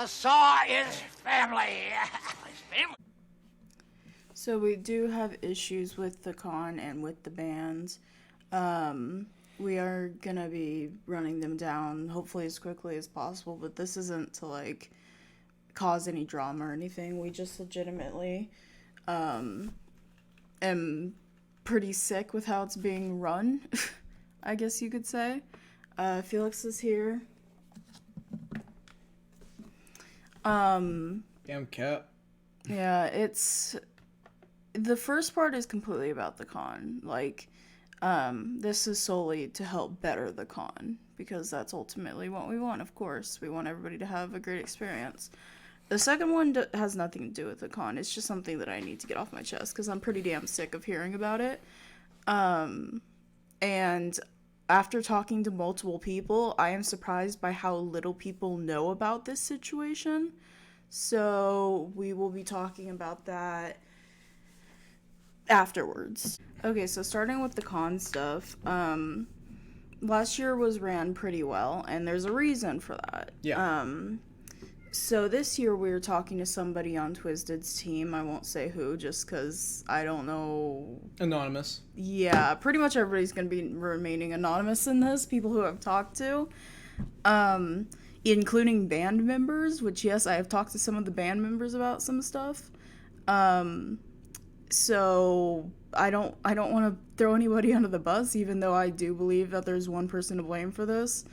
The saw is family. So we do have issues with the con and with the bands. We are gonna be running them down hopefully as quickly as possible, but this isn't to like cause any drama or anything. We just legitimately am pretty sick with how it's being run, I guess you could say. Felix is here. Damn cat. Yeah, it's... The first part is completely about the con. Like, this is solely to help better the con, because that's ultimately what we want, of course. We want everybody to have a great experience. The second one has nothing to do with the con. It's just something that I need to get off my chest, because I'm pretty damn sick of hearing about it. And after talking to multiple people, I am surprised by how little people know about this situation. So we will be talking about that afterwards. Okay, so starting with the con stuff, last year was ran pretty well, and there's a reason for that. Yeah. So this year we were talking to somebody on Twisded's team. I won't say who, just because I don't know. Anonymous. Yeah, pretty much everybody's going to be remaining anonymous in this, people who I've talked to. Including band members, which, yes, I have talked to some of the band members about some stuff. So I don't want to throw anybody under the bus, even though I do believe that there's one person to blame for this.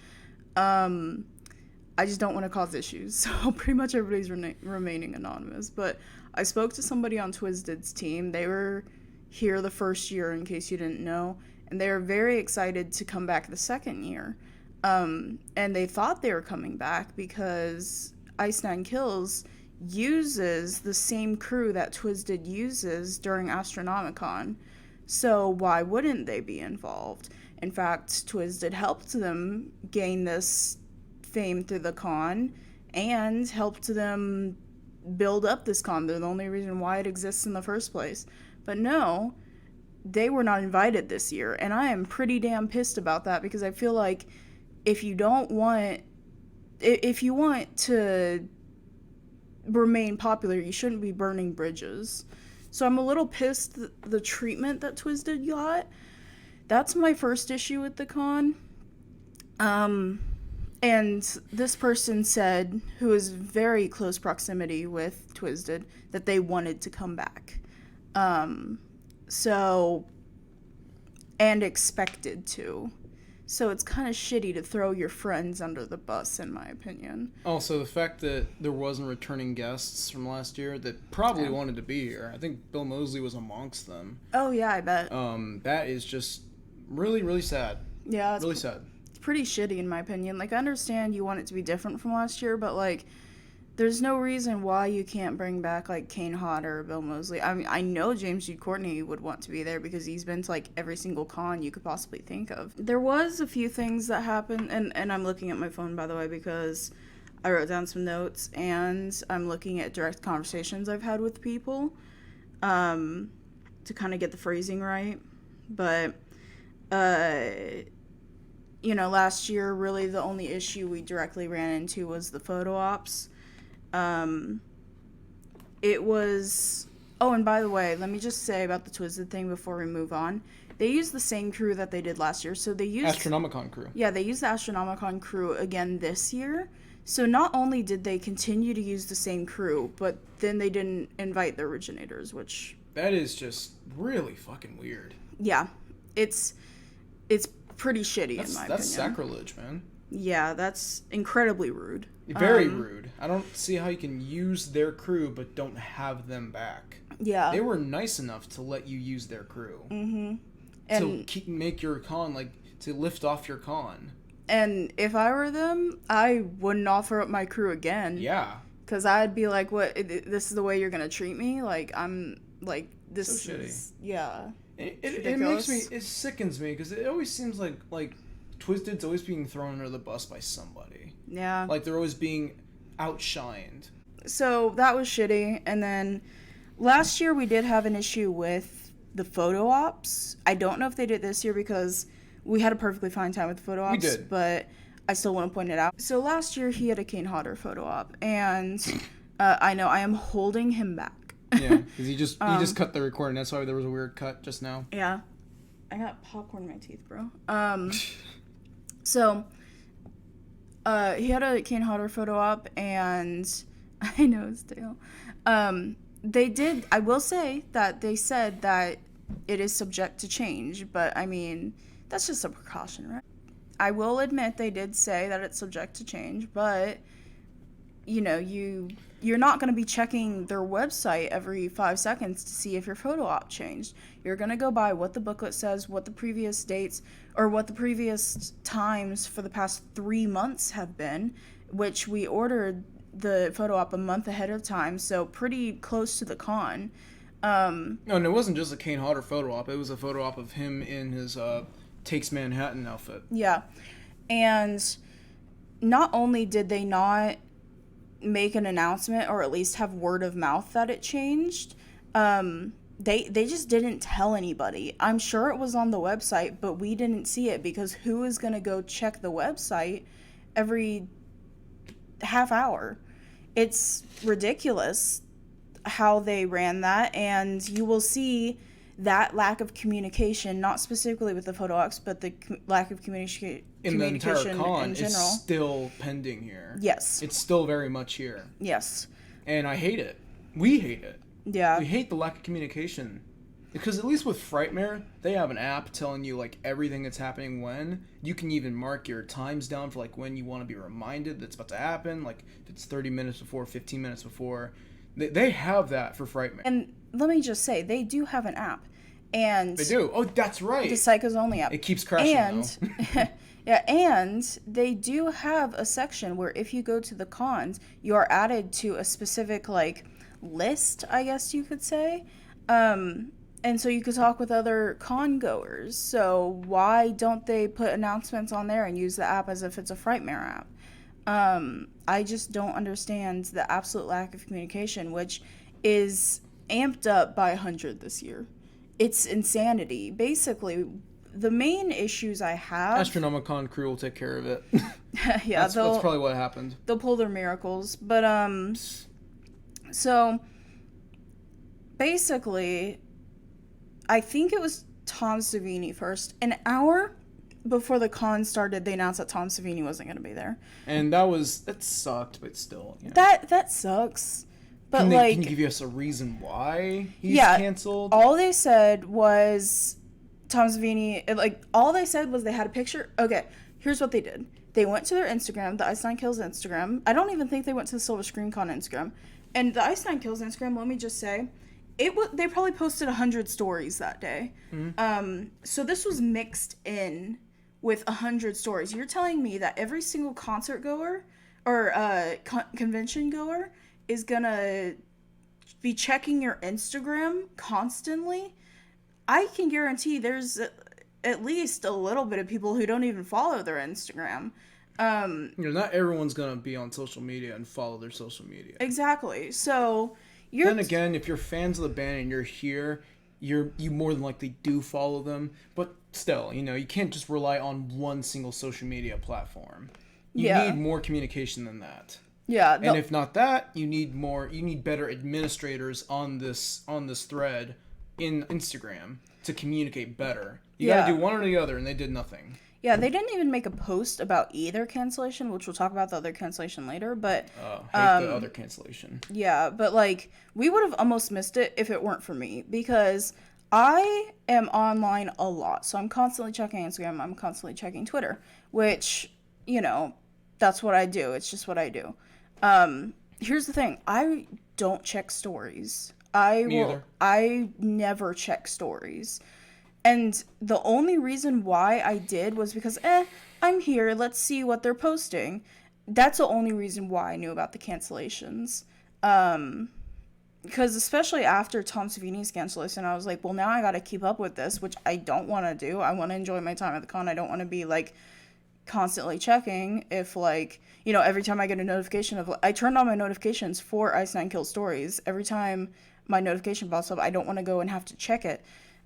I just don't want to cause issues, so pretty much everybody's remaining anonymous. But I spoke to somebody on Twisded's team. They were here the first year, in case you didn't know, and they were very excited to come back the second year. And they thought they were coming back because Ice Nine Kills uses the same crew that Twisted uses during Astronomicon. So why wouldn't they be involved? In fact, Twisted helped them gain this fame through the con and helped them build up this con. They're the only reason why it exists in the first place. But no, they were not invited this year, and I am pretty damn pissed about that, because I feel like if you want to remain popular, you shouldn't be burning bridges. So I'm a little pissed the treatment that Twisted got. That's my first issue with the con. And this person said, who is very close proximity with Twisted, that they wanted to come back. So, and expected to. So it's kind of shitty to throw your friends under the bus, in my opinion. Also, the fact that there wasn't returning guests from last year that probably wanted to be here. I think Bill Moseley was amongst them. Oh, yeah, I bet. That is just really, really sad. Yeah. Really sad. It's pretty shitty, in my opinion. Like, I understand you want it to be different from last year, but, like, there's no reason why you can't bring back, like, Kane Hodder or Bill Moseley. I mean, I know James Jude Courtney would want to be there because he's been to, like, every single con you could possibly think of. There was a few things that happened, and I'm looking at my phone, by the way, because I wrote down some notes, and I'm looking at direct conversations I've had with people to kind of get the phrasing right. But, you know, last year, really the only issue we directly ran into was the photo ops. It was... Oh, and by the way, let me just say about the Twisted thing before we move on. They used the same crew that they did last year, so they used... Astronomicon crew. Yeah, they used the Astronomicon crew again this year. So not only did they continue to use the same crew, but then they didn't invite the originators, which... That is just really fucking weird. Yeah, it's pretty shitty, in my opinion. That's sacrilege, man. Yeah, that's incredibly rude. Very rude. I don't see how you can use their crew but don't have them back. Yeah. They were nice enough to let you use their crew. Mm-hmm. To make your con, like, to lift off your con. And if I were them, I wouldn't offer up my crew again. Yeah. Because I'd be like, what, this is the way you're going to treat me? Like, I'm, like, this so shitty. is, yeah. It makes me, it sickens me, because it always seems like Twisted's always being thrown under the bus by somebody. Yeah. Like, they're always being outshined. So, that was shitty. And then, last year we did have an issue with the photo ops. I don't know if they did this year, because we had a perfectly fine time with the photo ops. We did. But I still want to point it out. So last year he had a Kane Hodder photo op, and I know I am holding him back. Yeah, because he just cut the recording. That's why there was a weird cut just now. Yeah, I got popcorn in my teeth, bro. So he had a Kane Hodder photo op, and I know it's Dale. They did. I will say that they said that it is subject to change, but I mean that's just a precaution, right? I will admit they did say that it's subject to change, but you know, you're not going to be checking their website every 5 seconds to see if your photo op changed. You're going to go by what the booklet says, what the previous dates or what the previous times for the past 3 months have been, which we ordered the photo op a month ahead of time, so pretty close to the con. No, and it wasn't just a Kane Hodder photo op. It was a photo op of him in his Takes Manhattan outfit. Yeah. And not only did they not make an announcement or at least have word of mouth that it changed, they just didn't tell anybody. I'm sure it was on the website, but we didn't see it because who is going to go check the website every half hour? It's ridiculous how they ran that, and you will see that lack of communication, not specifically with the photo ops, but the lack of communication in the entire con in general. is still pending here. Yes. It's still very much here. Yes. And I hate it. We hate it. Yeah. We hate the lack of communication. Because at least with Frightmare, they have an app telling you, like, everything that's happening when. You can even mark your times down for, like, when you want to be reminded that's about to happen. Like, if it's 30 minutes before, 15 minutes before. They have that for Frightmare. And let me just say, they do have an app. And they do. Oh, that's right. The Psychos Only app. It keeps crashing, though. Yeah, and they do have a section where if you go to the cons, you are added to a specific, like, list, I guess you could say. And so you could talk with other con goers. So why don't they put announcements on there and use the app as if it's a Frightmare app? I just don't understand the absolute lack of communication, which is amped up by 100 this year. It's insanity. Basically, the main issues I have... Astronomicon crew will take care of it. Yeah, that's probably what happened. They'll pull their miracles. But, so, basically, I think it was Tom Savini first. An hour before the con started, they announced that Tom Savini wasn't going to be there. And that sucked, but still. You know. That sucks. But can you give us a reason why he's canceled? All they said was Tom Savini, all they said was they had a picture. Okay, here's what they did. They went to their Instagram, the Ice Nine Kills Instagram. I don't even think they went to the Silver Screen Con Instagram. And the Ice Nine Kills Instagram, let me just say, they probably posted 100 stories that day. Mm-hmm. So this was mixed in with 100 stories. You're telling me that every single concert goer or convention goer is gonna be checking your Instagram constantly? I can guarantee there's at least a little bit of people who don't even follow their Instagram. Not everyone's gonna be on social media and follow their social media. Exactly. So then again, if you're fans of the band and you're here, you more than likely do follow them. But still, you can't just rely on one single social media platform. You need more communication than that. Yeah. And if not that, you need better administrators on this thread in Instagram to communicate better. You gotta do one or the other, and they did nothing. Yeah, they didn't even make a post about either cancellation, which we'll talk about the other cancellation later, but... hate the other cancellation. Yeah, but, we would have almost missed it if it weren't for me, because I am online a lot, so I'm constantly checking Instagram, I'm constantly checking Twitter, which, that's what I do. It's just what I do. Here's the thing. I don't check stories. I never check stories. And the only reason why I did was because, I'm here, let's see what they're posting. That's the only reason why I knew about the cancellations. Because especially after Tom Savini's cancellation, I was like, well, now I gotta keep up with this, which I don't want to do. I want to enjoy my time at the con. I don't want to be, constantly checking if, every time I get a notification of... I turned on my notifications for Ice Nine Kill Stories. Every time my notification pops up, I don't want to go and have to check it.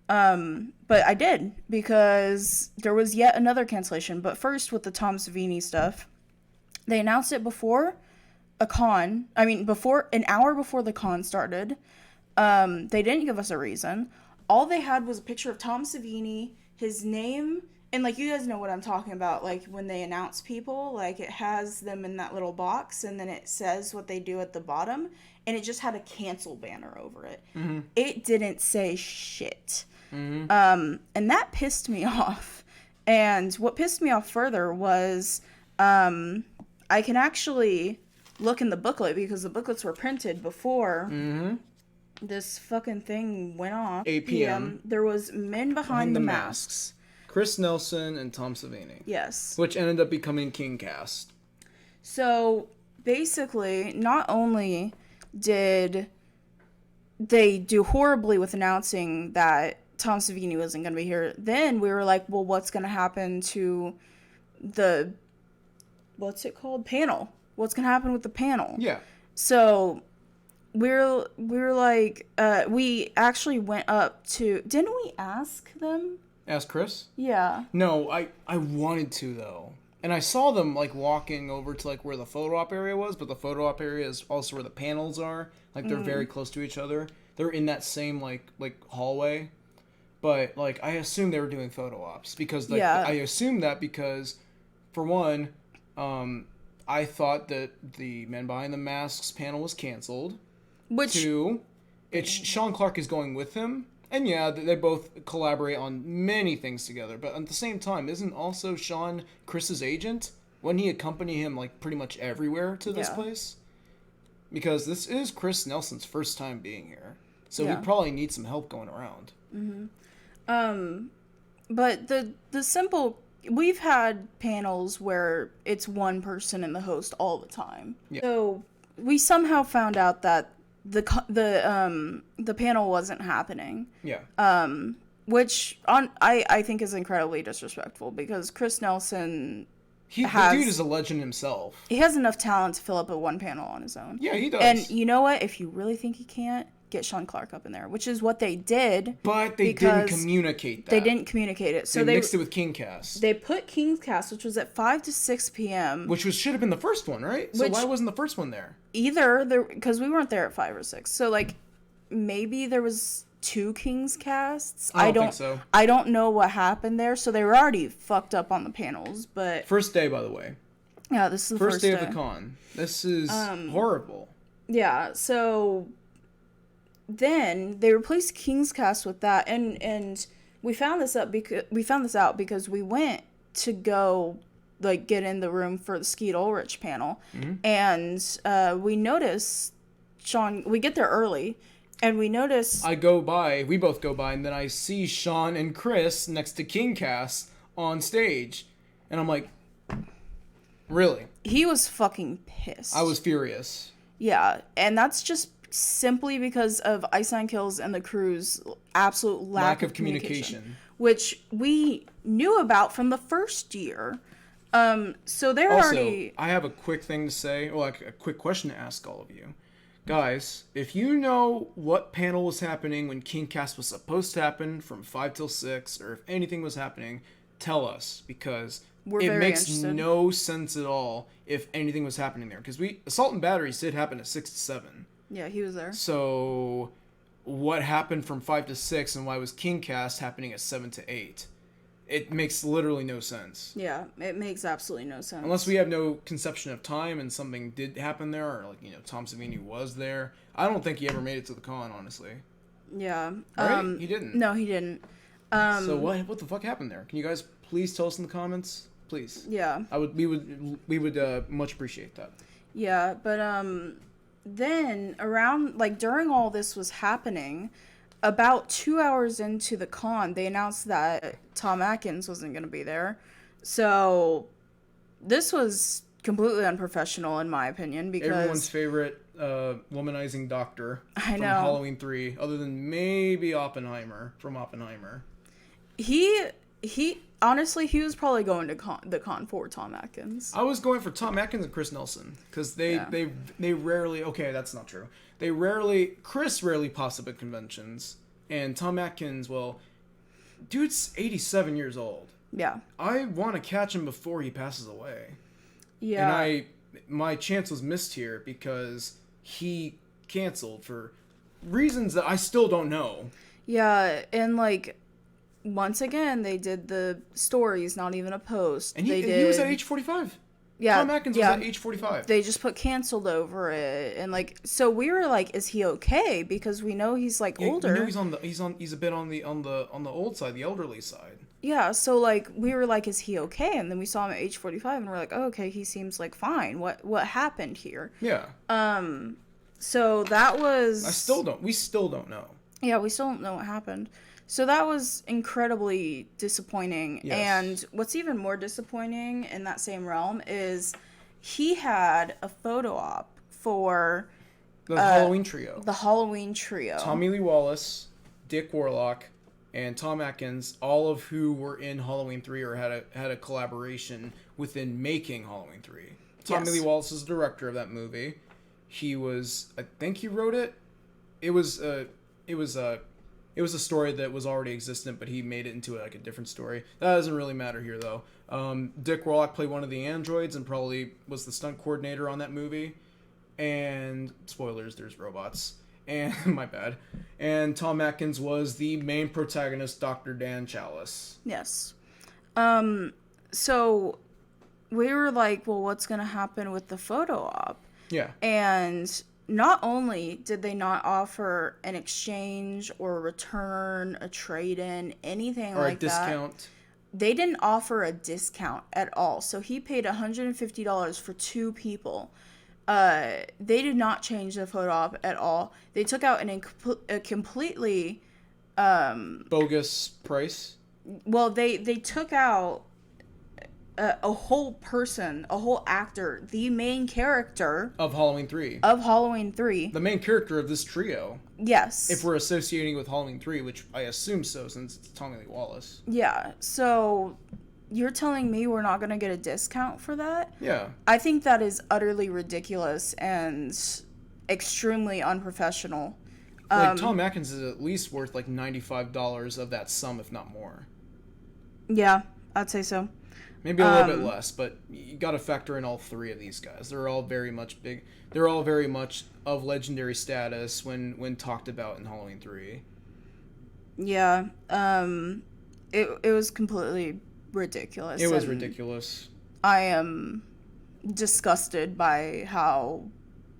But I did, because there was yet another cancellation. But first, with the Tom Savini stuff, they announced it before a con. I mean, before an hour before the con started. They didn't give us a reason. All they had was a picture of Tom Savini, his name, and like, you guys know what I'm talking about. Like, when they announce people, like, it has them in that little box, and then it says what they do at the bottom, and it just had a cancel banner over it. Mm-hmm. It didn't say shit. Mm-hmm. And that pissed me off. And what pissed me off further was, I can actually look in the booklet, because the booklets were printed before this fucking thing went off. 8 p.m. There was Men Behind the Masks. Chris Nelson and Tom Savini. Yes. Which ended up becoming King Cast. So, basically, not only did they do horribly with announcing that Tom Savini wasn't going to be here, then we were like, well, what's going to happen to the, what's it called? Panel. What's going to happen with the panel? Yeah. So, we're like, we actually went up to, didn't we ask them? Ask Chris? Yeah. No, I wanted to, though. And I saw them, like, walking over to, like, where the photo op area was, but the photo op area is also where the panels are. Like, they're very close to each other. They're in that same, like hallway. But, like, I assumed they were doing photo ops. Because, like, Yeah. I assumed that because, for one, I thought that the Men Behind the Masks panel was canceled. Which... Two, it's Sean Clark is going with him. And yeah, they both collaborate on many things together. But at the same time, isn't also Sean Chris's agent? Wouldn't he accompany him, like, pretty much everywhere to this place? Because this is Chris Nelson's first time being here. So he probably needs some help going around. But the simple... We've had panels where it's one person and the host all the time. Yeah. So we somehow found out that the panel wasn't happening. Yeah. Which I think is incredibly disrespectful, because Chris Nelson the dude is a legend himself. He has enough talent to fill up a one panel on his own. Yeah, he does. And you know what? If you really think he can't, get Sean Clark up in there, which is what they did. But they didn't communicate that. They didn't communicate it. So they mixed it with King Cast. They put King's Cast, which was at 5 to 6 p.m. Which should have been the first one, right? So why wasn't the first one there? Because we weren't there at 5 or 6. So, like, maybe there was 2 King's Casts. I don't think so. I don't know what happened there. So they were already fucked up on the panels, but... First day, by the way. Yeah, this is the first day of the con. This is horrible. Yeah, so... Then they replaced King's Cast with that, and we found this out because we went to go, like, get in the room for the Skeet Ulrich panel, and we noticed Sean. We get there early, and we notice we both go by, and then I see Sean and Chris next to King Cast on stage, and I'm like, really? He was fucking pissed. I was furious. Yeah, and that's just simply because of Ice Nine Kills and the crew's absolute lack of communication, which we knew about from the first year. So they're also, already... I have a quick thing to say, or like a quick question to ask all of you. Guys, if you know what panel was happening when King Cast was supposed to happen from 5 till 6, or if anything was happening, tell us, because it makes no sense at all if anything was happening there. Because Assault and Batteries did happen at 6 to 7. Yeah, he was there. So, what happened from 5 to 6, and why was King Cast happening at 7 to 8? It makes literally no sense. Yeah, it makes absolutely no sense. Unless we have no conception of time and something did happen there, or, like, Tom Savini was there. I don't think he ever made it to the con, honestly. Yeah. Right? He didn't. No, he didn't. So what the fuck happened there? Can you guys please tell us in the comments? Please. Yeah. We would much appreciate that. Yeah, but then around, like, during all this was happening, about 2 hours into the con, they announced that Tom Atkins wasn't going to be there. So this was completely unprofessional, in my opinion, because everyone's favorite womanizing doctor from Halloween 3, other than maybe Oppenheimer from Oppenheimer. He honestly, he was probably going to the con for Tom Atkins. I was going for Tom Atkins and Chris Nelson, because they rarely... Okay, that's not true. Chris rarely pops up at conventions, and Tom Atkins, well, Dude's 87 years old. Yeah. I want to catch him before he passes away. Yeah. And my chance was missed here because he canceled for reasons that I still don't know. Yeah, and like once again they did the stories, not even a post. And he was at age 45. Yeah, Tom Atkins was at age 45. They just put canceled over it, and like, so we were like, is he okay? Because we know he's like older. You know he's a bit on the old side, the elderly side. Yeah, so like we were like, is he okay? And then we saw him at age 45, and we're like, oh, okay, he seems like fine. What happened here? Yeah. So that was. We still don't know. Yeah, we still don't know what happened. So that was incredibly disappointing. Yes. And what's even more disappointing in that same realm is he had a photo op for The Halloween trio. the Halloween trio. Tommy Lee Wallace, Dick Warlock, and Tom Atkins, all of who were in Halloween 3 or had a collaboration within making Halloween 3. Tommy Lee Wallace is the director of that movie. I think he wrote it. It was a story that was already existent, but he made it into like a different story. That doesn't really matter here, though. Dick Warlock played one of the androids and probably was the stunt coordinator on that movie. And spoilers, there's robots. And my bad. And Tom Atkins was the main protagonist, Dr. Dan Chalice. Yes. So we were like, well, what's going to happen with the photo op? Yeah. And not only did they not offer an exchange or a return, a trade-in, anything Or like a discount. They didn't offer a discount at all. So he paid $150 for 2 people. They did not change the photo op at all. They took out a completely bogus price. Well, they took out a whole person, a whole actor, the main character Of Halloween 3. The main character of this trio. Yes. If we're associating with Halloween 3, which I assume so since it's Tommy Lee Wallace. Yeah. So you're telling me we're not going to get a discount for that? Yeah. I think that is utterly ridiculous and extremely unprofessional. Like, Tom Atkins is at least worth like $95 of that sum, if not more. Yeah, I'd say so. Maybe a little bit less, but you got to factor in all 3 of these guys. They're all very much big. They're all very much of legendary status when talked about in Halloween 3. Yeah. It was completely ridiculous. It was ridiculous. I am disgusted by how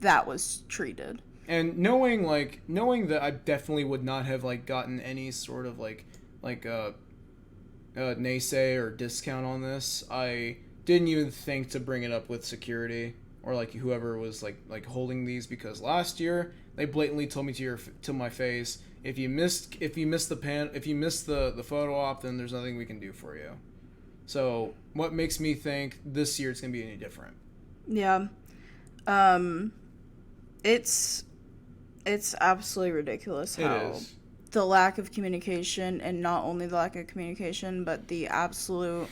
that was treated. And knowing that I definitely would not have like gotten any sort of like naysay or discount on this, I didn't even think to bring it up with security or like whoever was like holding these, because last year they blatantly told me to my face, if you missed the photo op, then there's nothing we can do for you. So what makes me think this year it's gonna be any different? Yeah. It's absolutely ridiculous how It is. The lack of communication, and not only the lack of communication, but the absolute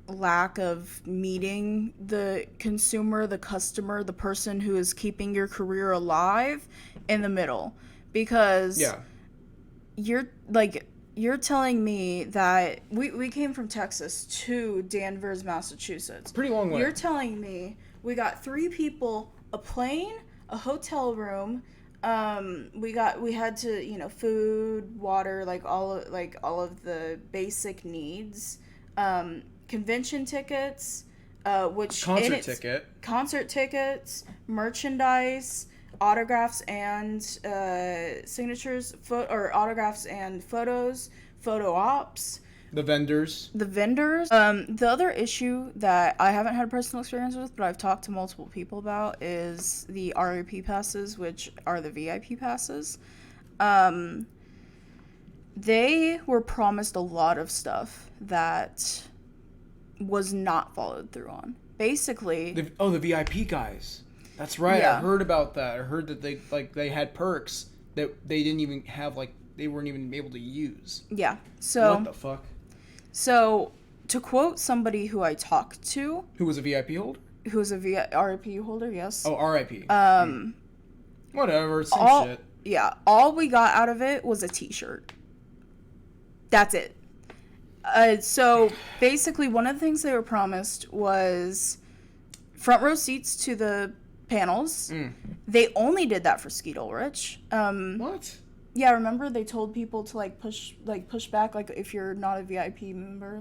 lack of meeting the consumer, the customer, the person who is keeping your career alive in the middle. Because you're telling me that we came from Texas to Danvers, Massachusetts. Pretty long way. You're telling me we got 3 people, a plane, a hotel room, we had to, food, water, all of the basic needs, convention tickets, concert tickets, merchandise, autographs and signatures, autographs and photos, photo ops. The vendors. The other issue that I haven't had personal experience with, but I've talked to multiple people about, is the RAP passes, which are the VIP passes. They were promised a lot of stuff that was not followed through on. Basically... The VIP guys. That's right. Yeah. I heard about that. I heard that they had perks that they didn't even have, they weren't even able to use. Yeah. So... What the fuck? So, to quote somebody who I talked to... Who was a VIP holder? Who was a RIP holder, yes. Oh, RIP. Whatever, same shit. Yeah, all we got out of it was a t-shirt. That's it. So basically, one of the things they were promised was front row seats to the panels. They only did that for Skeet Ulrich. What? Yeah, remember they told people to push back, if you're not a VIP member,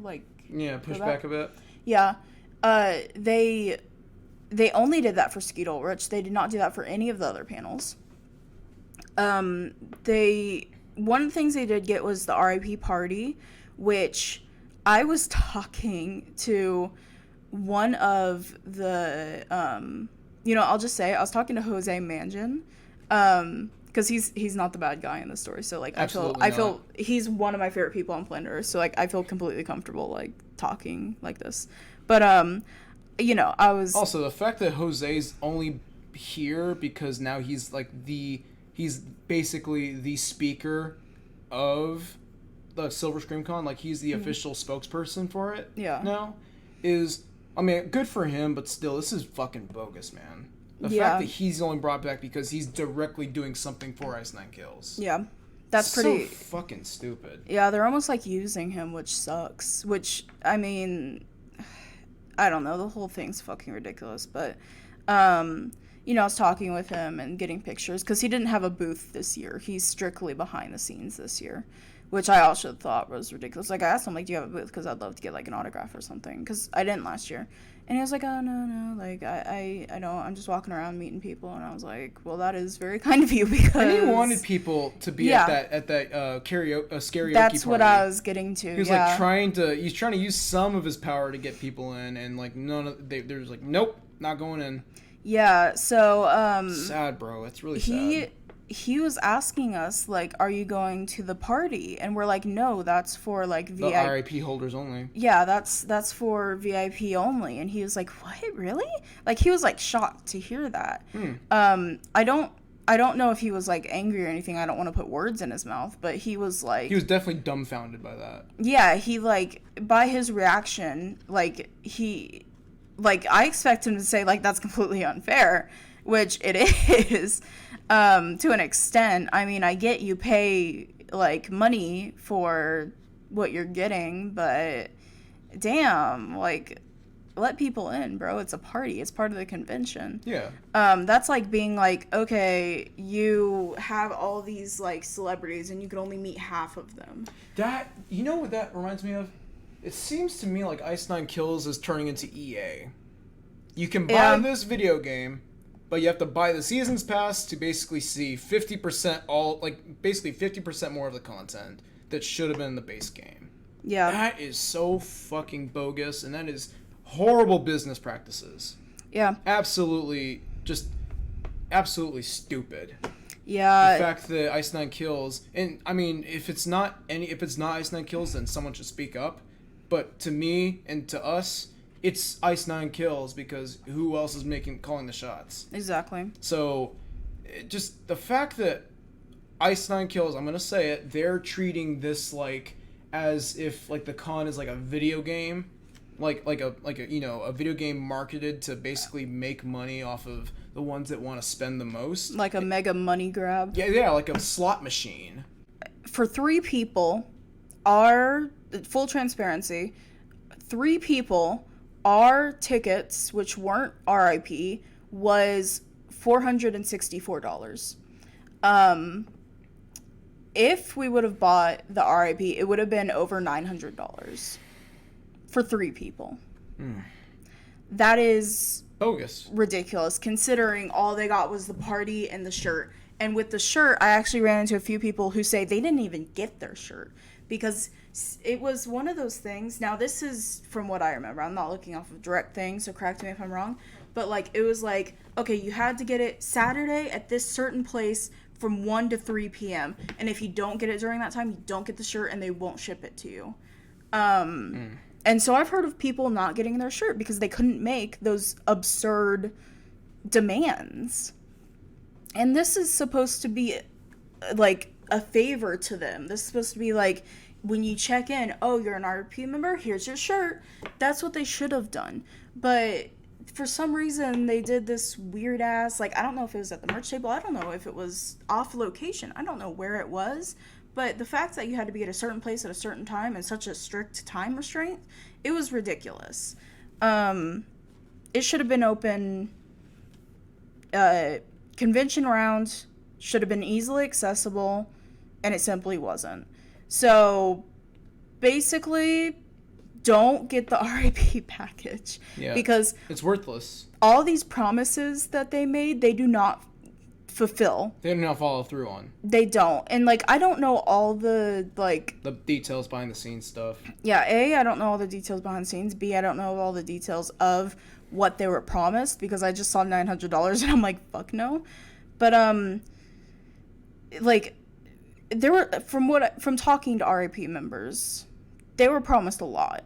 push back a bit. Yeah. They only did that for Skeet Ulrich. They did not do that for any of the other panels. One of the things they did get was the RIP party, which I was talking to one of the, I'll just say, I was talking to Jose Mangin, because he's not the bad guy in the story. So I feel he's one of my favorite people on planet Earth. So I feel completely comfortable talking like this. But I was also the fact that Jose's only here because now he's he's basically the speaker of the Silver Scream Con. He's the official spokesperson for it. Yeah. Now is good for him, but still, this is fucking bogus, man. The fact that he's only brought back because he's directly doing something for Ice Nine Kills. Yeah. That's pretty so fucking stupid. Yeah, they're almost using him, which sucks. Which, I don't know, the whole thing's fucking ridiculous. But, I was talking with him and getting pictures because he didn't have a booth this year. He's strictly behind the scenes this year, which I also thought was ridiculous. I asked him, do you have a booth? Because I'd love to get, an autograph or something. Because I didn't last year. And he was like, oh, no. I don't. I'm just walking around meeting people. And I was like, well, that is very kind of you because... And he wanted people to be at that karaoke party. That's what I was getting to, He was, trying to use some of his power to get people in. And, they're just nope, not going in. Yeah, so... sad, bro. It's really sad. He was asking us, are you going to the party? And we're like, no, that's for, VIP. The RIP holders only. Yeah, that's for VIP only. And he was like, what? Really? He was, shocked to hear that. I don't know if he was, angry or anything. I don't want to put words in his mouth. But he was, He was definitely dumbfounded by that. Yeah, he, by his reaction, he... I expect him to say, that's completely unfair, which it is, to an extent. I get you pay, money for what you're getting, but damn, let people in, bro. It's a party. It's part of the convention. Yeah. That's being okay, you have all these, celebrities, and you can only meet half of them. That, you know what that reminds me of? It seems to me like Ice Nine Kills is turning into EA. You can buy this video game, but you have to buy the Seasons Pass to basically see 50% basically 50% more of the content that should have been in the base game. Yeah. That is so fucking bogus, and that is horrible business practices. Yeah. Absolutely stupid. Yeah. The fact that Ice Nine Kills, and if it's not Ice Nine Kills, then someone should speak up. But to me and to us, it's Ice Nine Kills because who else is calling the shots? Exactly. So, just the fact that Ice Nine Kills, I'm gonna say it, they're treating this as if the con is a video game, a video game marketed to basically make money off of the ones that want to spend the most. Like a mega money grab. Yeah, like a slot machine. For 3 people, full transparency, 3 people, our tickets, which weren't RIP, was $464. If we would have bought the RIP, it would have been over $900 for 3 people. That is bogus, ridiculous, considering all they got was the party and the shirt. And with the shirt, I actually ran into a few people who say they didn't even get their shirt because it was one of those things. Now, this is from what I remember. I'm not looking off of direct things, so correct me if I'm wrong. But, it was okay, you had to get it Saturday at this certain place from 1 to 3 p.m. And if you don't get it during that time, you don't get the shirt and they won't ship it to you. And so I've heard of people not getting their shirt because they couldn't make those absurd demands. And this is supposed to be, a favor to them. This is supposed to be, when you check in, oh, you're an RP member, here's your shirt. That's what they should have done. But for some reason, they did this weird-ass, I don't know if it was at the merch table. I don't know if it was off location. I don't know where it was. but the fact that you had to be at a certain place at a certain time and such a strict time restraint, it was ridiculous. It should have been open. Convention rounds should have been easily accessible, and it simply wasn't. So basically, don't get the RIP package, because it's worthless. All these promises that they made, they do not fulfill. They do not follow through on. They don't. And, like, I don't know all the, like... the details behind the scenes stuff. Yeah, A, I don't know all the details behind the scenes. B, I don't know all the details of what they were promised, because I just saw $900 and I'm like, fuck no. But, like, there were, from talking to RIP members, they were promised a lot.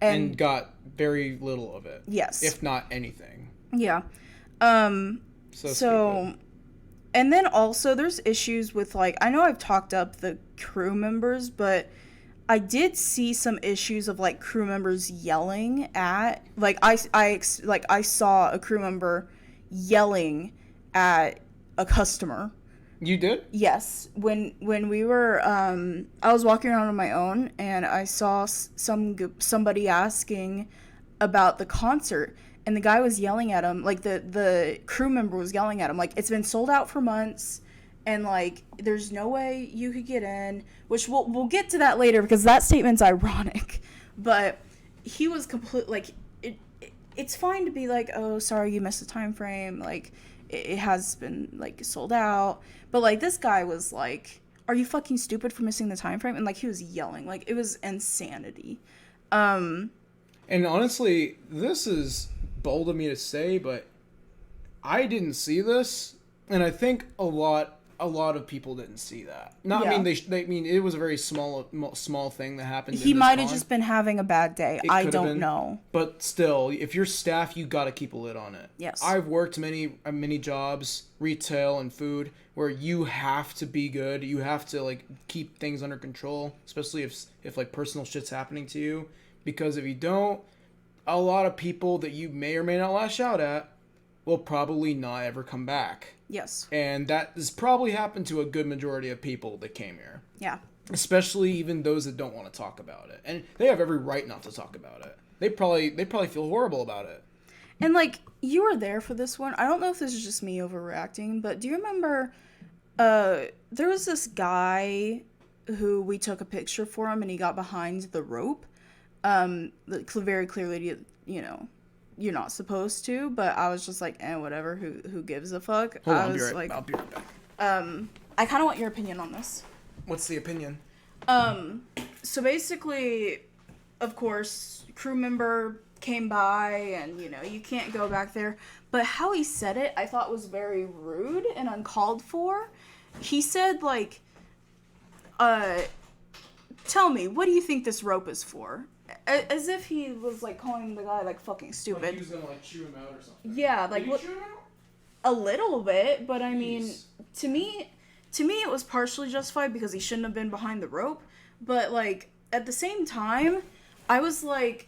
And got very little of it. Yes. If not anything. Yeah. So and then also there's issues with, like, I know I've talked up the crew members, but I did see some issues of, like, crew members yelling at, like, I saw a crew member yelling at a customer. You did? Yes. When we were, I was walking around on my own, and I saw somebody asking about the concert, and the guy was yelling at him, like, the crew member was yelling at him, like, it's been sold out for months, and, like, there's no way you could get in, which we'll get to that later, because that statement's ironic, but he was like, it's fine to be like, oh, sorry, you missed the time frame, like, it has been, like, sold out, but, like, this guy was like, are you fucking stupid for missing the time frame? And, like, he was yelling, like, it was insanity. And honestly, this is bold of me to say, but I didn't see this, and I think a lot of people didn't see that. I mean, it was a very small thing that happened. He might have just been having a bad day. I don't know. But still, if you're staff, you got to keep a lid on it. Yes. I've worked many jobs, retail and food, where you have to be good. You have to, like, keep things under control, especially if like personal shit's happening to you, because if you don't, a lot of people that you may or may not lash out at will probably not ever come back. Yes. And that has probably happened to a good majority of people that came here. Yeah. Especially even those that don't want to talk about it. And they have every right not to talk about it. They probably feel horrible about it. And, like, you were there for this one. I don't know if this is just me overreacting, but do you remember there was this guy who we took a picture for him, and he got behind the rope. Very clearly, you know, you're not supposed to, but I was just like, whatever, who gives a fuck? I'll be right back. I kind of want your opinion on this. What's the opinion? So basically, of course, crew member came by, and, you know, you can't go back there, but how he said it, I thought was very rude and uncalled for. He said, like, tell me, what do you think this rope is for? As if he was, like, calling the guy, like, fucking stupid. Like he was gonna, like, chew him out or something. Yeah, like, Did he chew him out? A little bit, but I Jeez. mean, to me it was partially justified because he shouldn't have been behind the rope, but, like, at the same time, I was like,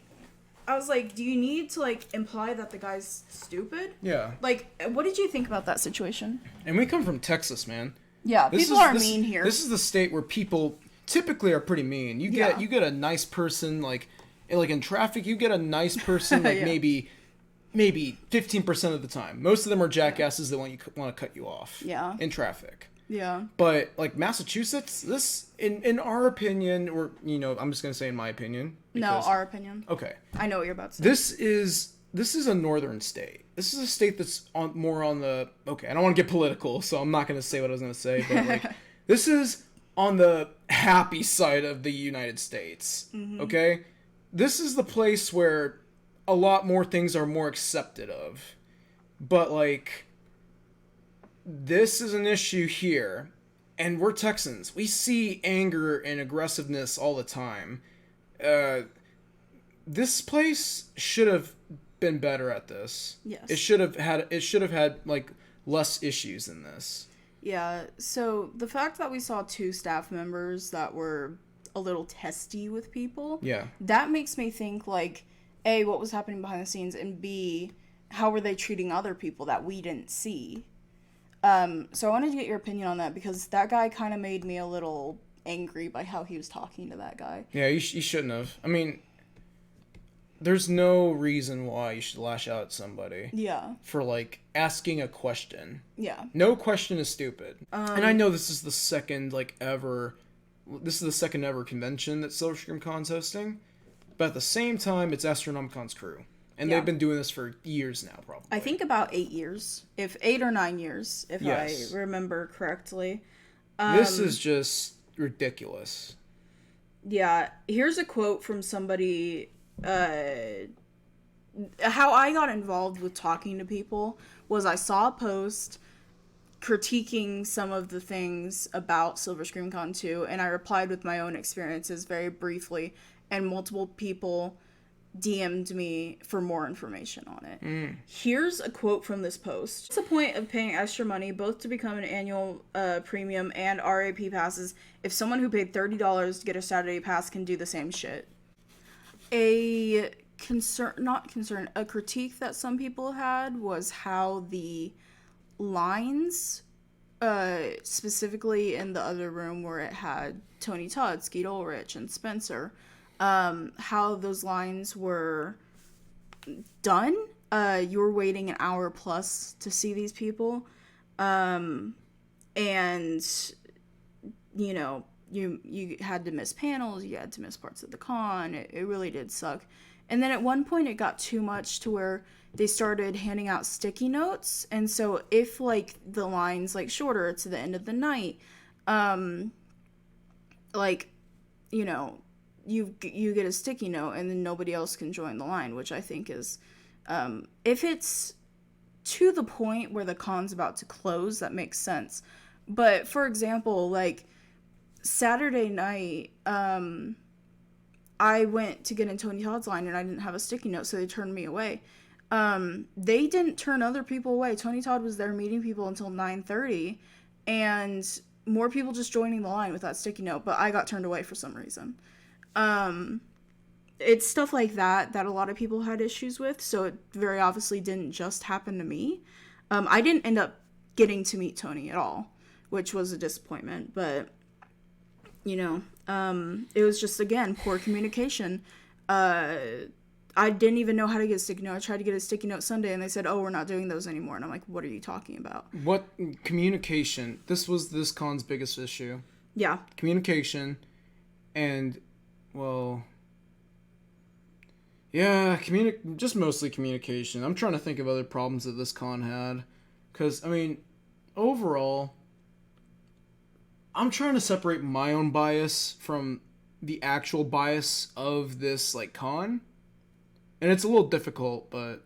do you need to, like, imply that the guy's stupid? Yeah. Like, what did you think about that situation? And we come from Texas, man. Yeah, people are mean here. This is the state where people typically are pretty mean. You get a nice person, like in traffic, you get a nice person, like, maybe 15% of the time. Most of them are jackasses that want to cut you off. Yeah. In traffic. Yeah. But, like, Massachusetts, this, in our opinion, or, you know, I'm just gonna say in my opinion. No, our opinion. Okay. I know what you're about to say. This is a northern state. This is a state that's more on the... Okay, I don't want to get political, so I'm not going to say what I was going to say, but, like, this is on the happy side of the United States, okay? This is the place where a lot more things are more accepted of. But, like, this is an issue here, and we're Texans. We see anger and aggressiveness all the time. This place should have been better at this. Yes. It should have had like less issues than this. Yeah. So the fact that we saw 2 staff members that were a little testy with people. Yeah. That makes me think, like, A, what was happening behind the scenes, and B, how were they treating other people that we didn't see? So I wanted to get your opinion on that, because that guy kind of made me a little angry by how he was talking to that guy. Yeah, you shouldn't have. I mean, there's no reason why you should lash out at somebody. Yeah. For, like, asking a question. Yeah. No question is stupid. And I know this is the second, ever convention that Silver Scream Con's hosting. But at the same time, it's Astronomicon's crew. And they've been doing this for years now, probably. I think about 8 years. 8 or 9 years, if I remember correctly. This is just ridiculous. Yeah. Here's a quote from somebody. How I got involved with talking to people was I saw a post critiquing some of the things about Silver Scream Con 2, and I replied with my own experiences very briefly, and multiple people DM'd me for more information on it. Here's a quote from this post. What's the point of paying extra money both to become an annual premium and RAP passes if someone who paid $30 to get a Saturday pass can do the same shit? A critique that some people had was how the lines, specifically in the other room where it had Tony Todd, Skeet Ulrich, and Spencer, how those lines were done. You were waiting an hour plus to see these people. And, you know, you had to miss panels, you had to miss parts of the con. It really did suck. And then at one point it got too much to where they started handing out sticky notes. And so if, the line's, shorter to the end of the night, you get a sticky note and then nobody else can join the line, which I think is, if it's to the point where the con's about to close, that makes sense. But, for example, Saturday night, I went to get in Tony Todd's line and I didn't have a sticky note, so they turned me away. They didn't turn other people away. Tony Todd was there meeting people until 9:30, and more people just joining the line with that sticky note, but I got turned away for some reason. It's stuff like that a lot of people had issues with, so it very obviously didn't just happen to me. I didn't end up getting to meet Tony at all, which was a disappointment, but, it was just, again, poor communication. I didn't even know how to get a sticky note. I tried to get a sticky note Sunday, and they said, oh, we're not doing those anymore, and I'm like, what are you talking about? What communication? This was this con's biggest issue. Yeah. Communication, and, well, yeah, just mostly communication. I'm trying to think of other problems that this con had, because, overall, I'm trying to separate my own bias from the actual bias of this, con, and it's a little difficult, but...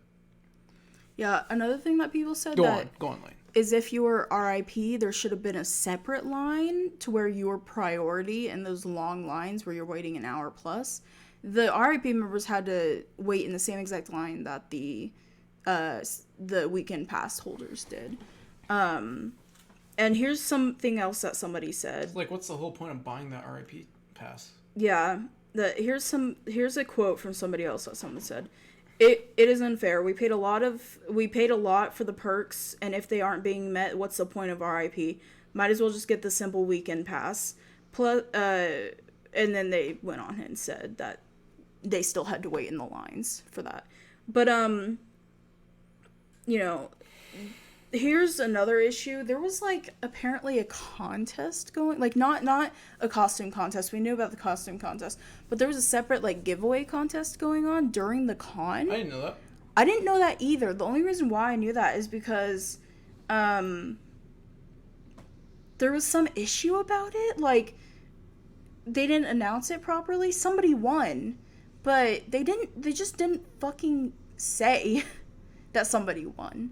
Yeah, another thing that people said Go on, Lane. Is if you were RIP, there should have been a separate line to where you were priority in those long lines where you're waiting an hour plus. The RIP members had to wait in the same exact line that the weekend pass holders did. And here's something else that somebody said. What's the whole point of buying that RIP pass? Yeah. Here's a quote from somebody else that someone said. It is unfair. We paid a lot for the perks, and if they aren't being met, what's the point of RIP? Might as well just get the simple weekend pass. Plus, and then they went on and said that they still had to wait in the lines for that. But here's another issue. There was apparently a contest going, not a costume contest. We knew about the costume contest, but there was a separate giveaway contest going on during the con. I didn't know that. I didn't know that either. The only reason why I knew that is because there was some issue about it. They didn't announce it properly. Somebody won, but they just didn't fucking say that somebody won.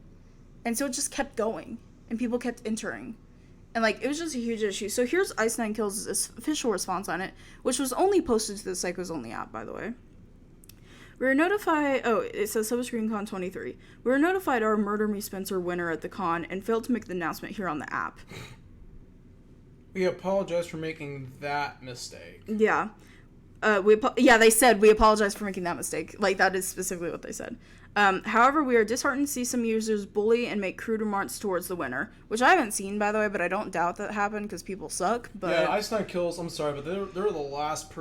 And so it just kept going, and people kept entering. And, it was just a huge issue. So here's Ice Nine Kills' official response on it, which was only posted to the Psychos Only app, by the way. We were notified... Oh, it says Silver Scream Con 23. We were notified our Murder Me Spencer winner at the con and failed to make the announcement here on the app. We apologize for making that mistake. Yeah. They said, we apologize for making that mistake. Like, that is specifically what they said. However, we are disheartened to see some users bully and make crude remarks towards the winner, which I haven't seen, by the way, but I don't doubt that happened because people suck. But yeah, Ice Nine Kills, I'm sorry, but they're the last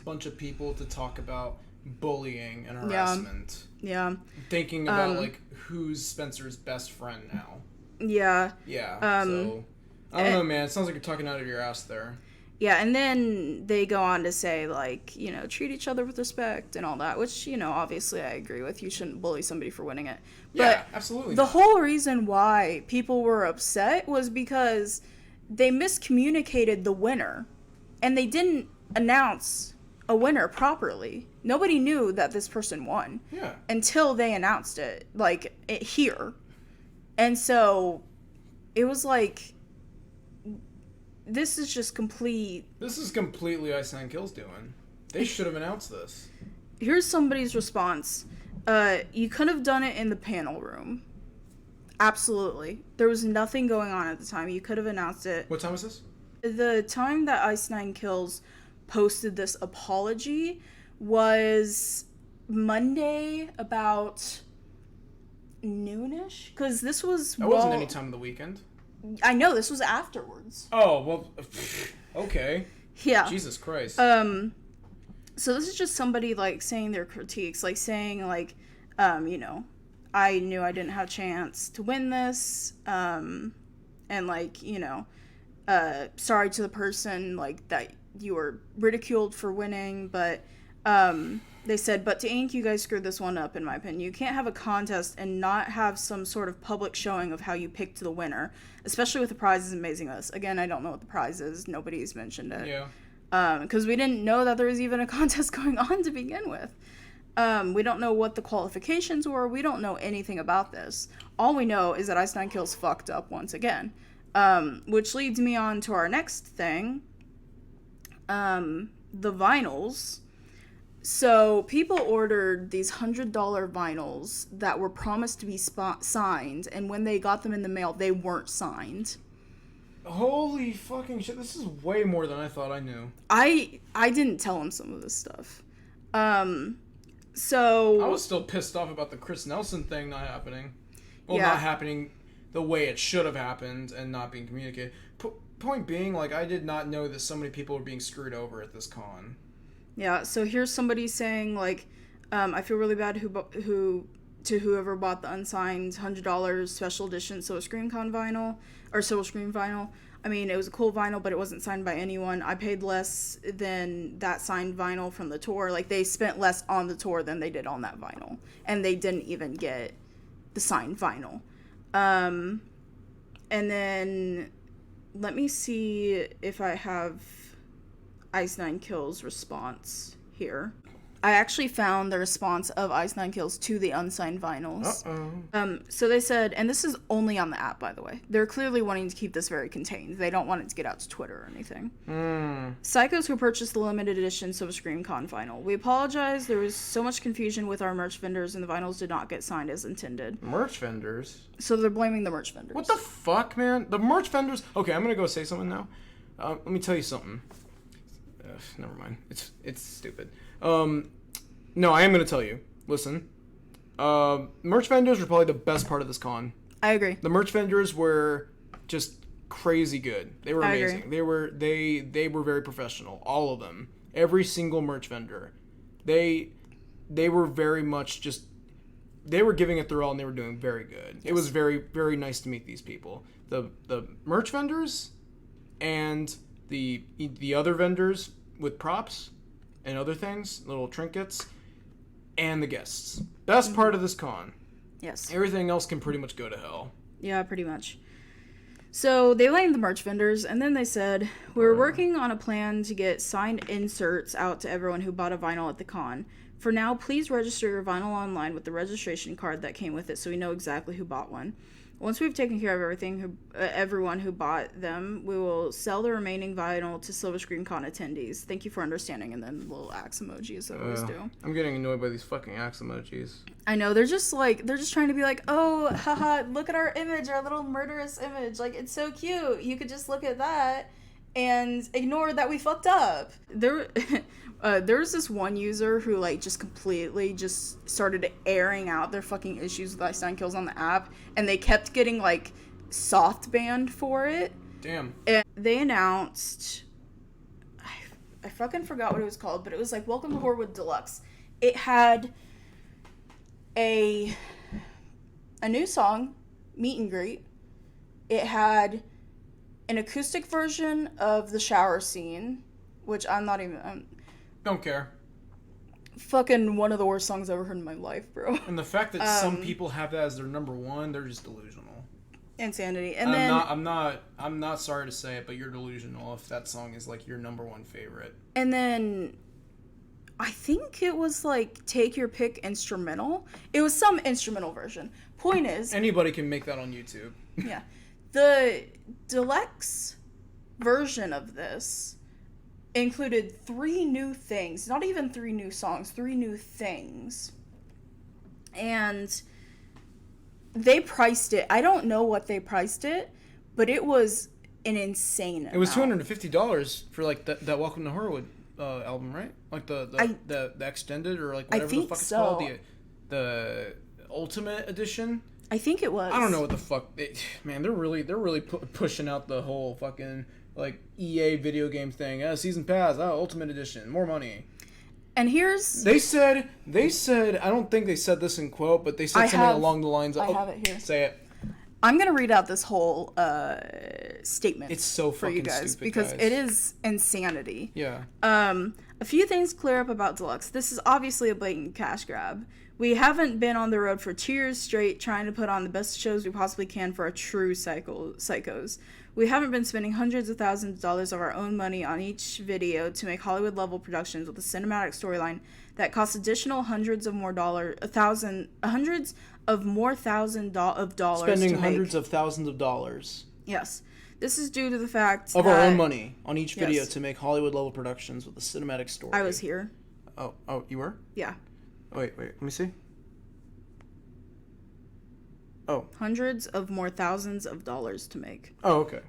bunch of people to talk about bullying and harassment. Yeah. Thinking about, like, who's Spencer's best friend now. Yeah. Yeah, so... I don't know, man. It sounds like you're talking out of your ass there. Yeah, and then they go on to say, like, you know, treat each other with respect and all that, which, you know, obviously I agree with. You shouldn't bully somebody for winning it. But yeah, absolutely. The whole reason why people were upset was because they miscommunicated the winner, and they didn't announce a winner properly. Nobody knew that this person won until they announced it, like, here. And so it was like... This is just complete... This is completely Ice Nine Kills doing. They should have announced this. Here's somebody's response. You could have done it in the panel room. Absolutely. There was nothing going on at the time. You could have announced it. What time was this? The time that Ice Nine Kills posted this apology was Monday about noonish. Because this was... That wasn't any time of the weekend. I know, this was afterwards. Oh, well, okay. Yeah. Jesus Christ. So this is just somebody, like, saying their critiques, like, saying, like, you know, I knew I didn't have a chance to win this, and, like, you know, sorry to the person, like, that you were ridiculed for winning, but, they said, but to Inc., you guys screwed this one up, in my opinion. You can't have a contest and not have some sort of public showing of how you picked the winner, especially with the prizes Amazing Us. Again, I don't know what the prize is. Nobody's mentioned it. Yeah. Because we didn't know that there was even a contest going on to begin with. We don't know what the qualifications were. We don't know anything about this. All we know is that Ice Nine Kills fucked up once again. Which leads me on to our next thing. The vinyls. So people ordered these $100 vinyls that were promised to be signed, and when they got them in the mail, they weren't signed. Holy fucking shit, this is way more than I thought I knew. I didn't tell him some of this stuff. So... I was still pissed off about the Chris Nelson thing not happening. Well, yeah. Not happening the way it should have happened and not being communicated. Point being, like, I did not know that so many people were being screwed over at this con. Yeah, so here's somebody saying, like, I feel really bad to whoever bought the unsigned $100 special edition Silver Scream vinyl. I mean, it was a cool vinyl, but it wasn't signed by anyone. I paid less than that signed vinyl from the tour. Like, they spent less on the tour than they did on that vinyl. And they didn't even get the signed vinyl. And then, let me see if I have Ice Nine Kills response here. I actually found the response of Ice Nine Kills to the unsigned vinyls. So they said, and this is only on the app, by the way. They're clearly wanting to keep this very contained. They don't want it to get out to Twitter or anything. Psychos who purchased the limited edition Silver Scream Con vinyl. We apologize. There was so much confusion with our merch vendors, and the vinyls did not get signed as intended. Merch vendors? So they're blaming the merch vendors. What the fuck, man? The merch vendors? Okay, I'm gonna go say something now. Let me tell you something. Never mind. It's stupid. No, I am going to tell you. Listen. Merch vendors were probably the best part of this con. I agree. The merch vendors were just crazy good. They were amazing. They were very professional. All of them. Every single merch vendor. They were very much just... They were giving it their all and they were doing very good. Yes. It was very, very nice to meet these people. The merch vendors and the other vendors with props and other things, little trinkets, and the guests. Best part of this con. Yes. Everything else can pretty much go to hell. Yeah, pretty much. So they blamed the merch vendors, and then they said, we're working on a plan to get signed inserts out to everyone who bought a vinyl at the con. For now, please register your vinyl online with the registration card that came with it so we know exactly who bought one. Once we've taken care of everyone who bought them, we will sell the remaining vinyl to Silver Screen Con attendees. Thank you for understanding. And then little axe emojis that always do. I'm getting annoyed by these fucking axe emojis. I know, they're just trying to be like, oh, haha, look at our image, our little murderous image. Like, it's so cute. You could just look at that and ignored that we fucked up. There's this one user who like just completely just started airing out their fucking issues with Einstein Kills on the app, and they kept getting like soft banned for it. Damn. And they announced, I fucking forgot what it was called, but it was like Welcome to Horrorwood Deluxe. It had a new song, Meet and Greet. It had an acoustic version of the shower scene, which I'm not even... Don't care. Fucking one of the worst songs I've ever heard in my life, bro. And the fact that some people have that as their number one, they're just delusional. Insanity. And then I'm not sorry to say it, but you're delusional if that song is like your number one favorite. And then I think it was like Take Your Pick instrumental. It was some instrumental version. Point is, anybody can make that on YouTube. Yeah. The deluxe version of this included 3 new things. Not even 3 new songs, 3 new things. And they priced it. I don't know what they priced it, but it was an insane amount. It was $250 for like that Welcome to Horrorwood album, right? Like the extended or like whatever the fuck it's called, the ultimate edition. I think it was. I don't know what the fuck. Man, they're really pushing out the whole fucking like EA video game thing. Season pass, ultimate edition, more money. And here's... They said, I don't think they said this in quote, but they said something along the lines of... I have it here. Say it. I'm going to read out this whole statement. It's so for fucking you guys, stupid, because guys. it is insanity. Yeah. A few things clear up about Deluxe. This is obviously a blatant cash grab. We haven't been on the road for 2 years straight trying to put on the best shows we possibly can for our true psychos. We haven't been spending hundreds of thousands of dollars of our own money on each video to make Hollywood-level productions with a cinematic storyline that costs additional hundreds of more dollars to Spending make. hundreds of thousands of dollars. Yes. This is due to the fact of that... our own money on each video Yes. to make Hollywood-level productions with a cinematic story. I was here. Oh, you were? Yeah. Oh, wait, let me see. Oh. Hundreds of more thousands of dollars to make. Oh, okay.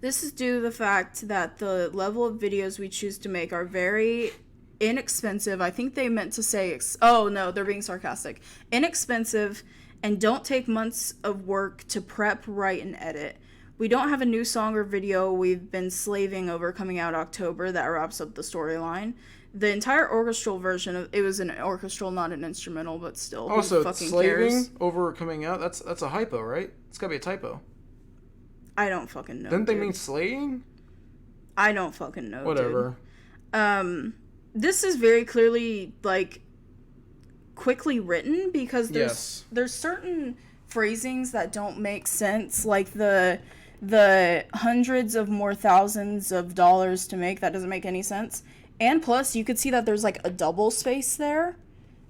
This is due to the fact that the level of videos we choose to make are very inexpensive. I think they meant to say... oh, no, they're being sarcastic. Inexpensive and don't take months of work to prep, write, and edit. We don't have a new song or video we've been slaving over coming out October that wraps up the storyline. The entire orchestral version of... it was an orchestral, not an instrumental, but still. Also, who fucking slaving cares? over coming out, that's a hypo, right? It's gotta be a typo. I don't fucking know. Didn't they dude. mean slaying? I don't fucking know. Whatever. Dude. This is very clearly like quickly written because there's certain phrasings that don't make sense, like the hundreds of more thousands of dollars to make. That doesn't make any sense. And plus, you could see that there's like a double space there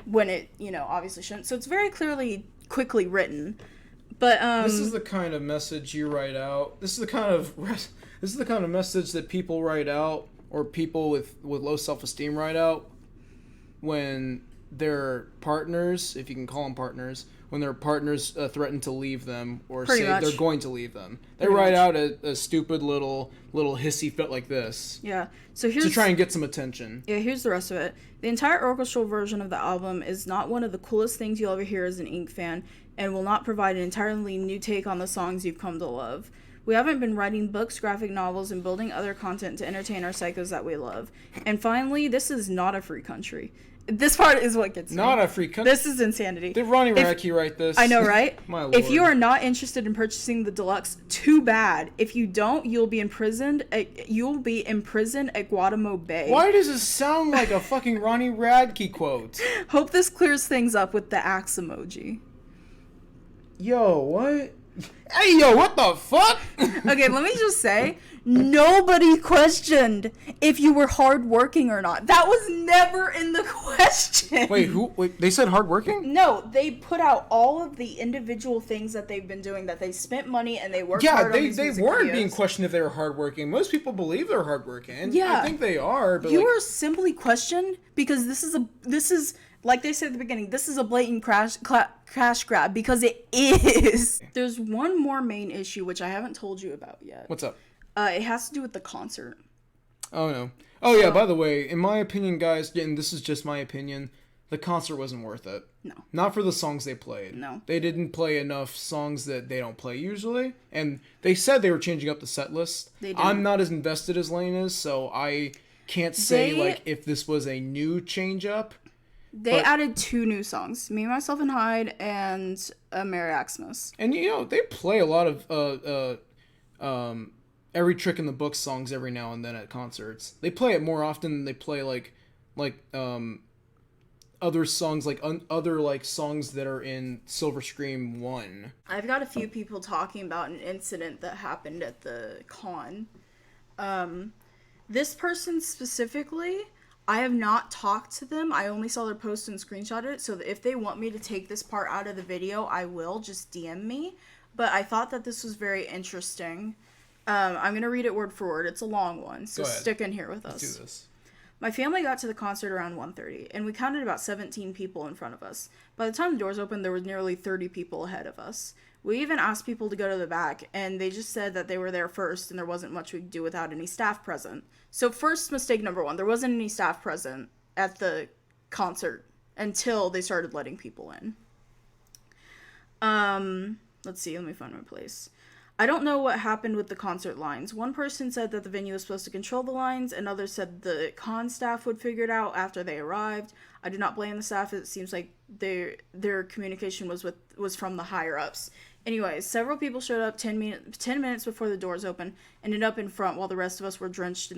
when it, obviously shouldn't. So it's very clearly quickly written. But this is the kind of message you write out. This is the kind of message that people write out, or people with low self-esteem write out when their partners, if you can call them partners, when their partners threaten to leave them or Pretty say much. they're going to leave them. They Pretty write much. out a stupid little hissy fit like this. Yeah. So here's to try and get some attention. Yeah, here's the rest of it. The entire orchestral version of the album is not one of the coolest things you'll ever hear as an Ink fan, and will not provide an entirely new take on the songs you've come to love. We haven't been writing books, graphic novels, and building other content to entertain our psychos that we love. And finally, this is not a free country. This part is what gets me. Not a free country. This is insanity. Did Ronnie Radke write this? I know, right? My lord. If you are not interested in purchasing the deluxe, too bad. If you don't, you'll be imprisoned at Guantanamo Bay. Why does this sound like a fucking Ronnie Radke quote? Hope this clears things up with the axe emoji. Yo, what? Hey, yo, what the fuck? Okay, let me just say, nobody questioned if you were hardworking or not. That was never in the question. Wait, they said hardworking? No, they put out all of the individual things that they've been doing, that they spent money and they worked hard on these music weren't videos. being questioned if they were hardworking. Most people believe they're hardworking. And Yeah. I think they are, but You like, were simply questioned because this is like they said at the beginning, this is a blatant cash grab, because it is. There's one more main issue which I haven't told you about yet. what's up? It has to do with the concert. Oh, no. Oh, yeah, by the way, in my opinion, guys, and this is just my opinion, the concert wasn't worth it. No. Not for the songs they played. No. They didn't play enough songs that they don't play usually, and they said they were changing up the set list. They didn't. I'm not as invested as Lane is, so I can't say, They- if this was a new change-up. They added 2 new songs. Me, Myself, and Hyde and Merry Xmas. And, they play a lot of Every Trick in the Book songs every now and then at concerts. They play it more often than they play, other songs, other songs that are in Silver Scream 1. I've got a few people talking about an incident that happened at the con. This person specifically, I have not talked to them. I only saw their post and screenshot it. So if they want me to take this part out of the video, I will. Just DM me. But I thought that this was very interesting. I'm going to read it word for word. It's a long one. So stick in here with us. Let's do this. My family got to the concert around 1:30, and we counted about 17 people in front of us. By the time the doors opened, there was nearly 30 people ahead of us. We even asked people to go to the back, and they just said that they were there first, and there wasn't much we could do without any staff present. So first mistake number 1, there wasn't any staff present at the concert until they started letting people in. Let's see, let me find my place. I don't know what happened with the concert lines. One person said that the venue was supposed to control the lines, and others said the con staff would figure it out after they arrived. I do not blame the staff. It seems like their communication was from the higher ups. Anyways, several people showed up 10 minutes before the doors opened, ended up in front while the rest of us were drenched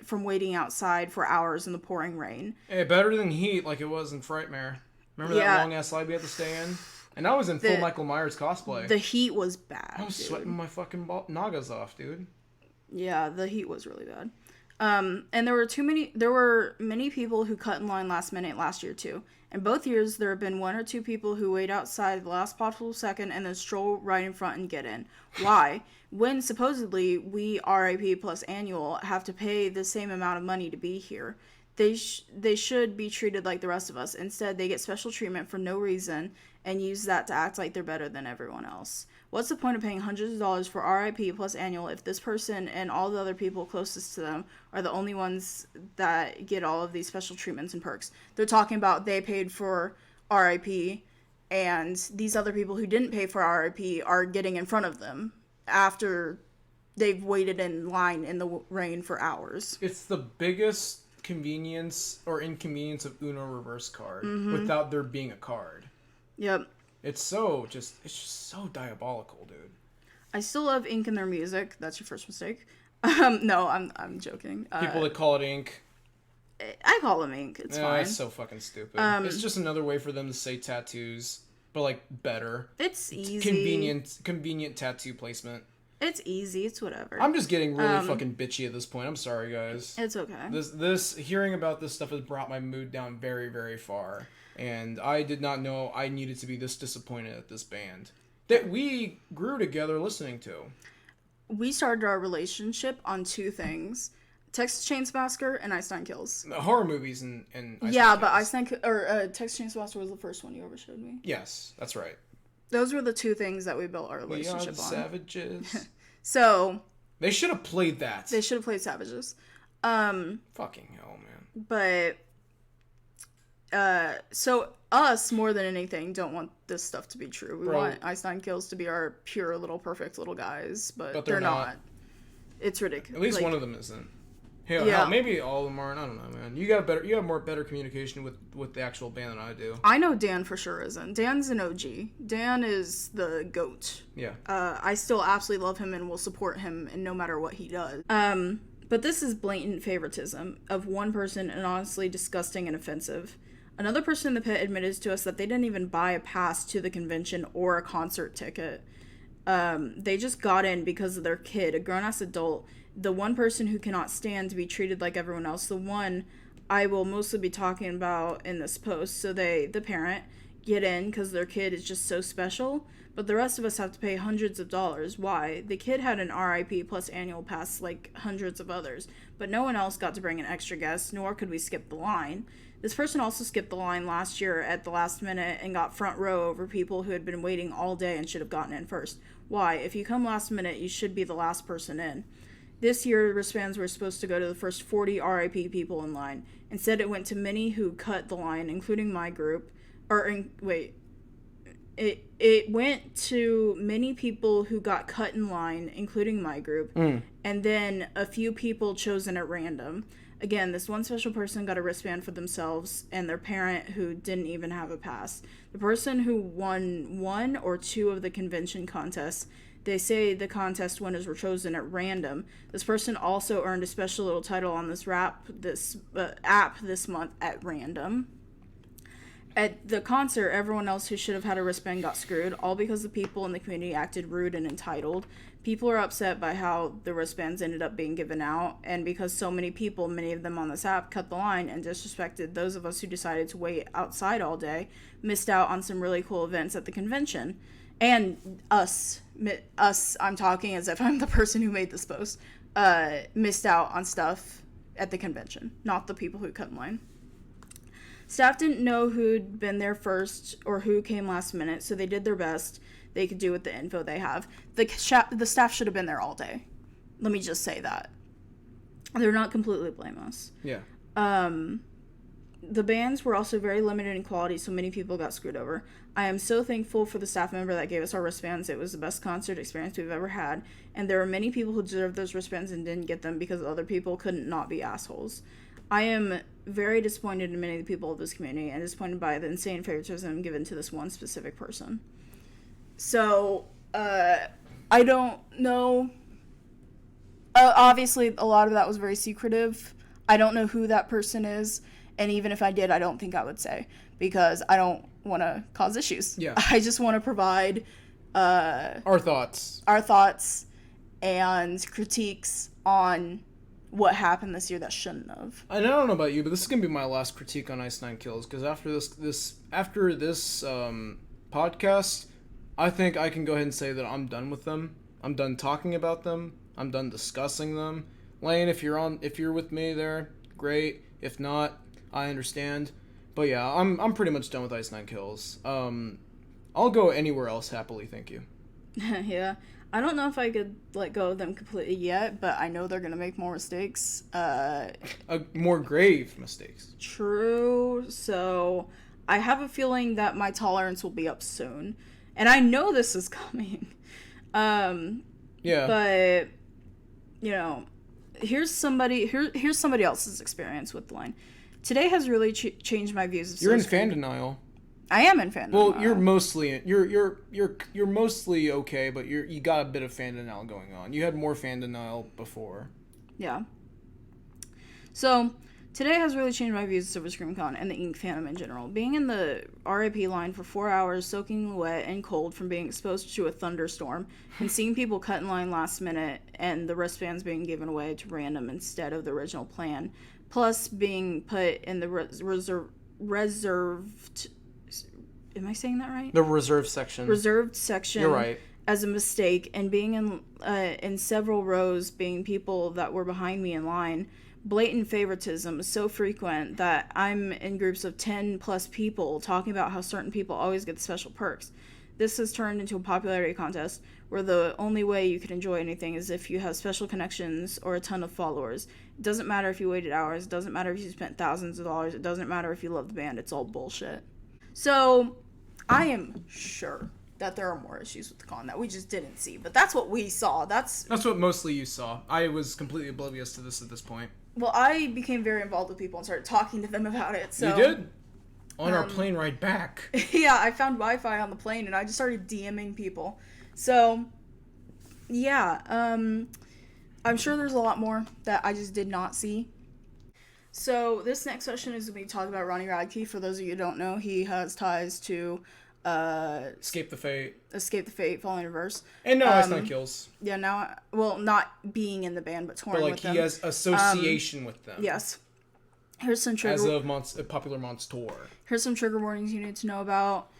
from waiting outside for hours in the pouring rain. Hey, better than Heat, like it was in Frightmare. Remember that long ass slide we had to stay in? And I was in full Michael Myers cosplay. The heat was bad. I was sweating my fucking nagas off, dude. Yeah, the heat was really bad. And there were many people who cut in line last minute last year too. In both years, there have been 1 or 2 people who wait outside the last possible second and then stroll right in front and get in. Why? When supposedly we RIP plus annual have to pay the same amount of money to be here. They should be treated like the rest of us. Instead, they get special treatment for no reason and use that to act like they're better than everyone else. What's the point of paying hundreds of dollars for RIP plus annual if this person and all the other people closest to them are the only ones that get all of these special treatments and perks? They're talking about they paid for RIP, and these other people who didn't pay for RIP are getting in front of them after they've waited in line in the rain for hours. It's the biggest convenience or inconvenience of Uno reverse card without there being a card. Yep. It's just so diabolical, dude. I still love Ink in their music. That's your first mistake. No, I'm joking. People that call it ink. I call them Ink. It's fine. It's so fucking stupid. It's just another way for them to say tattoos, but better. It's easy. Convenient tattoo placement. It's easy. It's whatever. I'm just getting really fucking bitchy at this point. I'm sorry, guys. It's okay. This hearing about this stuff has brought my mood down very, very far. And I did not know I needed to be this disappointed at this band that we grew together listening to. We started our relationship on 2 things: Texas Chainsaw Massacre and Ice Nine Kills. Horror movies and Texas Chainsaw Massacre was the first one you ever showed me. Yes, that's right. Those were the 2 things that we built our relationship on. Savages. So they should have played that. They should have played Savages. Fucking hell, man. But so us more than anything don't want this stuff to be true. We want Ice Nine Kills to be our pure little perfect little guys, but they're not. It's ridiculous. At least one of them isn't. Hell, maybe all of them aren't. I don't know, man. You have better communication with the actual band than I do. I know Dan for sure isn't. Dan's an OG. Dan is the GOAT. Yeah. I still absolutely love him and will support him and no matter what he does. But this is blatant favoritism of one person and honestly disgusting and offensive. Another person in the pit admitted to us that they didn't even buy a pass to the convention or a concert ticket. They just got in because of their kid, a grown-ass adult, the one person who cannot stand to be treated like everyone else, the one I will mostly be talking about in this post. So the parent, get in because their kid is just so special, but the rest of us have to pay hundreds of dollars. Why? The kid had an RIP plus annual pass like hundreds of others, but no one else got to bring an extra guest, nor could we skip the line. This person also skipped the line last year at the last minute and got front row over people who had been waiting all day and should have gotten in first. Why? If you come last minute, you should be the last person in. This year, wristbands were supposed to go to the first 40 RIP people in line. Instead, it went to many who cut the line, including my group. It went to many people who got cut in line, including my group, and then a few people chosen at random. Again, this one special person got a wristband for themselves and their parent who didn't even have a pass. The person who won 1 or 2 of the convention contests, they say the contest winners were chosen at random. This person also earned a special little title on this app this month at random. At the concert, everyone else who should have had a wristband got screwed, all because the people in the community acted rude and entitled. People are upset by how the wristbands ended up being given out, and because so many people, many of them on this app, cut the line and disrespected those of us who decided to wait outside all day, missed out on some really cool events at the convention. And us, I'm talking as if I'm the person who made this post, missed out on stuff at the convention, not the people who cut in line. Staff didn't know who'd been there first or who came last minute, so they did their best they could do with the info they have. The staff should have been there all day. Let me just say that. They're not completely blameless. Yeah. The bands were also very limited in quality, so many people got screwed over. I am so thankful for the staff member that gave us our wristbands. It was the best concert experience we've ever had, and there were many people who deserved those wristbands and didn't get them because other people couldn't not be assholes. I am very disappointed in many of the people of this community and disappointed by the insane favoritism given to this one specific person. So, I don't know. Obviously, a lot of that was very secretive. I don't know who that person is, and even if I did, I don't think I would say, because I don't want to cause issues. Yeah. I just want to provide our thoughts and critiques on what happened this year that shouldn't have. And I don't know about you, but this is gonna be my last critique on Ice Nine Kills, because after this podcast, I think I can go ahead and say that I'm done with them. I'm done talking about them. I'm done discussing them. Lane, if you're with me there, great. If not, I understand. But yeah, I'm pretty much done with Ice Nine Kills. I'll go anywhere else happily, thank you. Yeah. I don't know if I could let go of them completely yet, but I know they're going to make more mistakes. More grave mistakes. True. So I have a feeling that my tolerance will be up soon. And I know this is coming. Yeah. But, you know, here's somebody else's experience with the line. Today has really changed my views of You're in fan denial. I am in fan denial. Well, you're mostly okay, but you got a bit of fan denial going on. You had more fan denial before. Yeah. So today has really changed my views of Silver Scream Con and the Ink fandom in general. Being in the RIP line for 4 hours, soaking wet and cold from being exposed to a thunderstorm, and seeing people cut in line last minute and the wristbands being given away to random instead of the original plan, plus being put in the reserved. Am I saying that right? The reserved section. Reserved section. You're right. As a mistake, and being in several rows, being people that were behind me in line. Blatant favoritism is so frequent that I'm in groups of 10 plus people talking about how certain people always get the special perks. This has turned into a popularity contest where the only way you can enjoy anything is if you have special connections or a ton of followers. It doesn't matter if you waited hours. It doesn't matter if you spent thousands of dollars. It doesn't matter if you love the band. It's all bullshit. So I am sure that there are more issues with the con that we just didn't see, but that's what we saw. That's what mostly you saw. I was completely oblivious to this at this point. Well, I became very involved with people and started talking to them about it. So you did? On our plane ride back. Yeah, I found Wi-Fi on the plane and I just started DMing people. So, yeah, I'm sure there's a lot more that I just did not see. So this next session is going to be talking about Ronnie Radke. For those of you who don't know, he has ties to Escape the Fate, Falling Reverse. And no Ice Nine Kills. Yeah, now, well, not being in the band, but touring with them. But like, he has association with them. Yes. Here's some trigger... As of Popular Monster. Here's some trigger warnings you need to know about.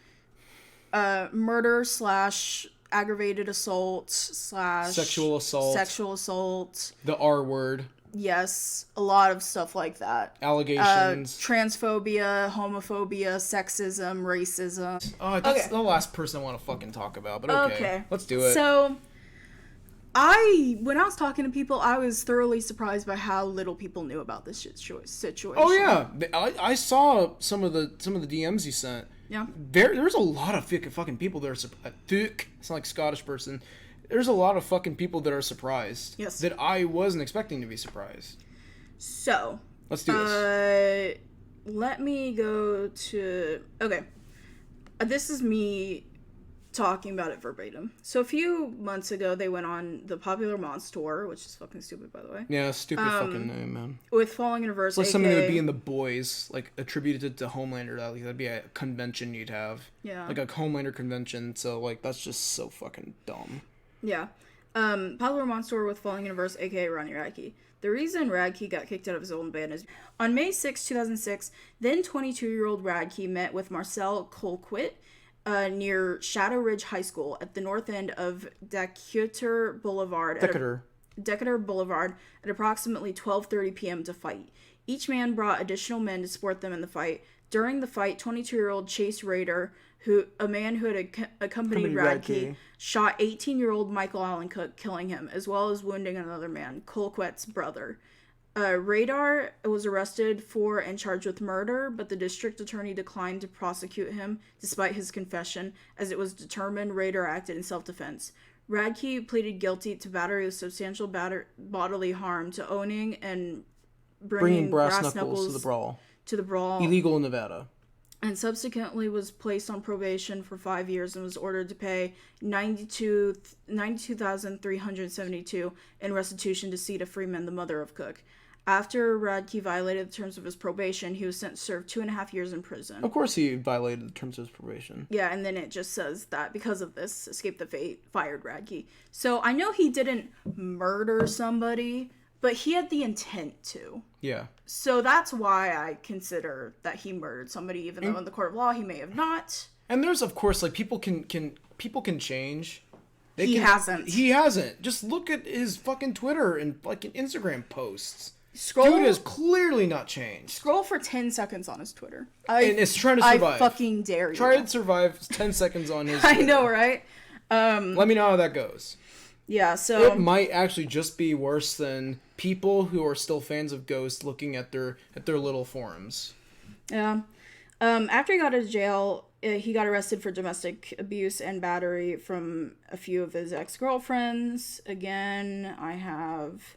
Murder / aggravated assault / sexual assault. Sexual assault. The R word. Yes, a lot of stuff like that. Allegations. Transphobia, homophobia, sexism, racism. Oh, that's Okay. the last person I want to fucking talk about, but okay. Let's do it. So, when I was talking to people, I was thoroughly surprised by how little people knew about this situation. Oh yeah, I saw some of the DMs you sent. Yeah. There's a lot of fucking people that are surprised. It's not like Scottish person. There's a lot of fucking people that are surprised. Yes. That I wasn't expecting to be surprised. So. Let's do this. Let me go to... Okay. This is me talking about it verbatim. So a few months ago, they went on the Popular Monster Tour, which is fucking stupid, by the way. Yeah, stupid fucking name, man. With Falling in Reverse, It's like something that would be in The Boys, like attributed to Homelander. That'd be a convention you'd have. Yeah. Like a Homelander convention. So like that's just so fucking dumb. Yeah. Popular Monster Tour with Falling in Reverse, aka Ronnie Radke. The reason Radke got kicked out of his own band is on May 6, 2006, then 22-year-old Radke met with Marcel Colquitt near Shadow Ridge High School at the north end of Decatur Boulevard. Decatur Boulevard at approximately 12:30 p.m. to fight. Each man brought additional men to support them in the fight. During the fight, 22-year-old Chase Rader, a man who had accompanied Radke, shot 18-year-old Michael Allen Cook, killing him, as well as wounding another man, Colquitt's brother. Radar was arrested for and charged with murder, but the district attorney declined to prosecute him despite his confession, as it was determined Radar acted in self-defense. Radke pleaded guilty to battery with substantial bodily harm, to owning and bringing brass knuckles to the brawl. Illegal in Nevada. And subsequently was placed on probation for 5 years and was ordered to pay $92,372 in restitution to Ceta Freeman, the mother of Cook. After Radke violated the terms of his probation, he was sent to serve 2.5 years in prison. Of course he violated the terms of his probation. Yeah, and then it just says that because of this, Escape the Fate fired Radke. So I know he didn't murder somebody, but he had the intent to. Yeah. So that's why I consider that he murdered somebody, even though in the court of law he may have not. And there's, of course, like, people can change. He hasn't. He hasn't. Just look at his fucking Twitter and fucking Instagram posts. Dude has clearly not changed. Scroll for 10 seconds on his Twitter. And it's trying to survive. I fucking dare you. Try to survive 10 seconds on his Twitter. I know, right? Let me know how that goes. Yeah, so... It might actually just be worse than people who are still fans of Ghost looking at their little forums. Yeah. After he got out of jail, he got arrested for domestic abuse and battery from a few of his ex-girlfriends. Again, I have...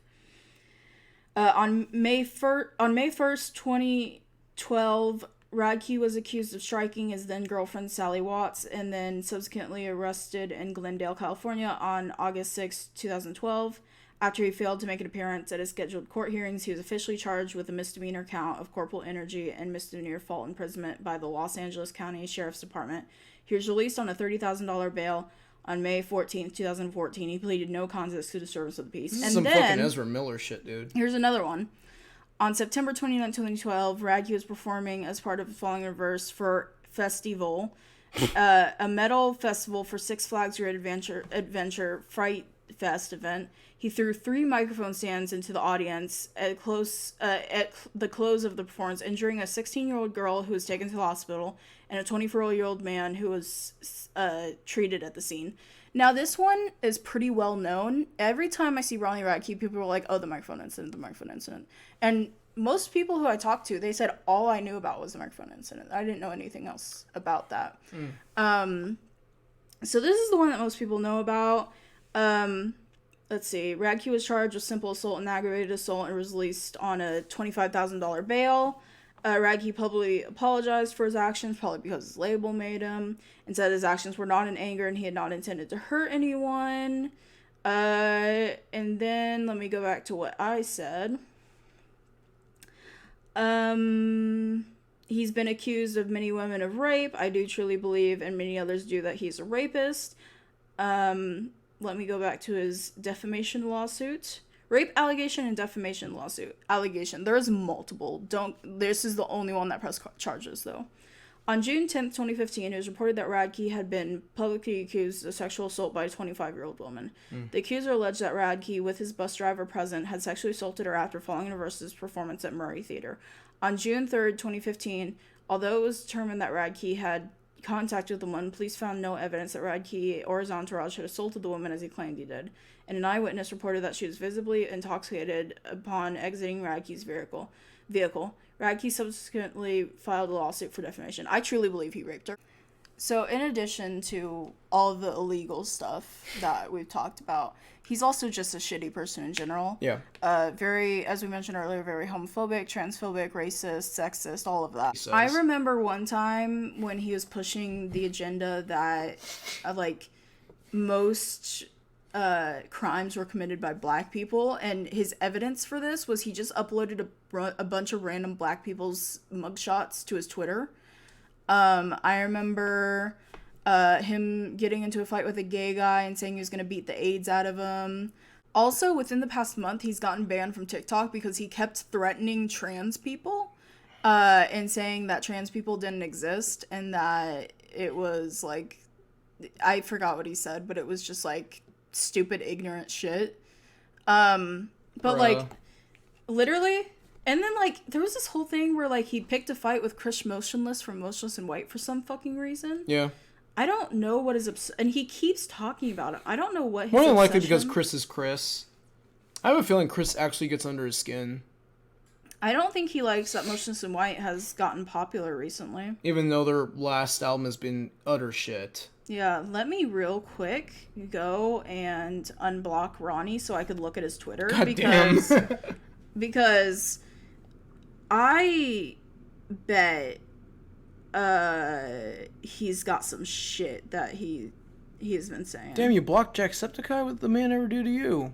On May 1st, 2012, Radke was accused of striking his then-girlfriend Sally Watts and then subsequently arrested in Glendale, California on August 6, 2012. After he failed to make an appearance at his scheduled court hearings, he was officially charged with a misdemeanor count of corporal energy and misdemeanor fault imprisonment by the Los Angeles County Sheriff's Department. He was released on a $30,000 bail on May 14th, 2014. He pleaded no contest to disturbance of the peace. This is some fucking Ezra Miller shit, dude. Here's another one. On September 29, 2012, Radke was performing as part of Falling in Reverse for Festival, a metal festival for Six Flags Great Adventure Fright Fest event. He threw 3 microphone stands into the audience at the close of the performance, injuring a 16-year-old girl who was taken to the hospital and a 24-year-old man who was treated at the scene. Now, this one is pretty well known. Every time I see Ronnie Radke, people are like, oh, the microphone incident. And most people who I talked to, they said all I knew about was the microphone incident. I didn't know anything else about that. So this is the one that most people know about. Let's see. Radke was charged with simple assault and aggravated assault and was released on a $25,000 bail. Radke publicly apologized for his actions, probably because his label made him, and said his actions were not in anger and he had not intended to hurt anyone. And then let me go back to what I said. He's been accused of many women of rape. I do truly believe, and many others do, that he's a rapist. Let me go back to his defamation lawsuit. Rape allegation and defamation lawsuit. Allegation. There's multiple. This is the only one that pressed charges, though. On June 10th, 2015, it was reported that Radke had been publicly accused of sexual assault by a 25-year-old woman. The accuser alleged that Radke, with his bus driver present, had sexually assaulted her after following a Versus performance at Murray Theater. On June 3rd, 2015, although it was determined that Radke had contacted the woman, police found no evidence that Radke or his entourage had assaulted the woman as he claimed he did. And an eyewitness reported that she was visibly intoxicated upon exiting Radke's vehicle. Radke subsequently filed a lawsuit for defamation. I truly believe he raped her. So in addition to all the illegal stuff that we've talked about, he's also just a shitty person in general. Yeah. Very, as we mentioned earlier, very homophobic, transphobic, racist, sexist, all of that. I remember one time when he was pushing the agenda that, most crimes were committed by black people, and his evidence for this was he just uploaded a bunch of random black people's mugshots to his Twitter. I remember him getting into a fight with a gay guy and saying he was going to beat the AIDS out of him. Also, within the past month, he's gotten banned from TikTok because he kept threatening trans people and saying that trans people didn't exist, and that it was, I forgot what he said, but it was just, stupid, ignorant shit. Literally... And then, there was this whole thing where, he picked a fight with Chris Motionless from Motionless in White for some fucking reason. Yeah. I don't know what his and he keeps talking about it. I don't know what his more than likely because Chris is Chris. I have a feeling Chris actually gets under his skin. I don't think he likes that Motionless in White has gotten popular recently. Even though their last album has been utter shit. Yeah, let me real quick go and unblock Ronnie so I could look at his Twitter. Because I bet he's got some shit that he has been saying. Damn, you blocked Jacksepticeye? What did the man ever do to you?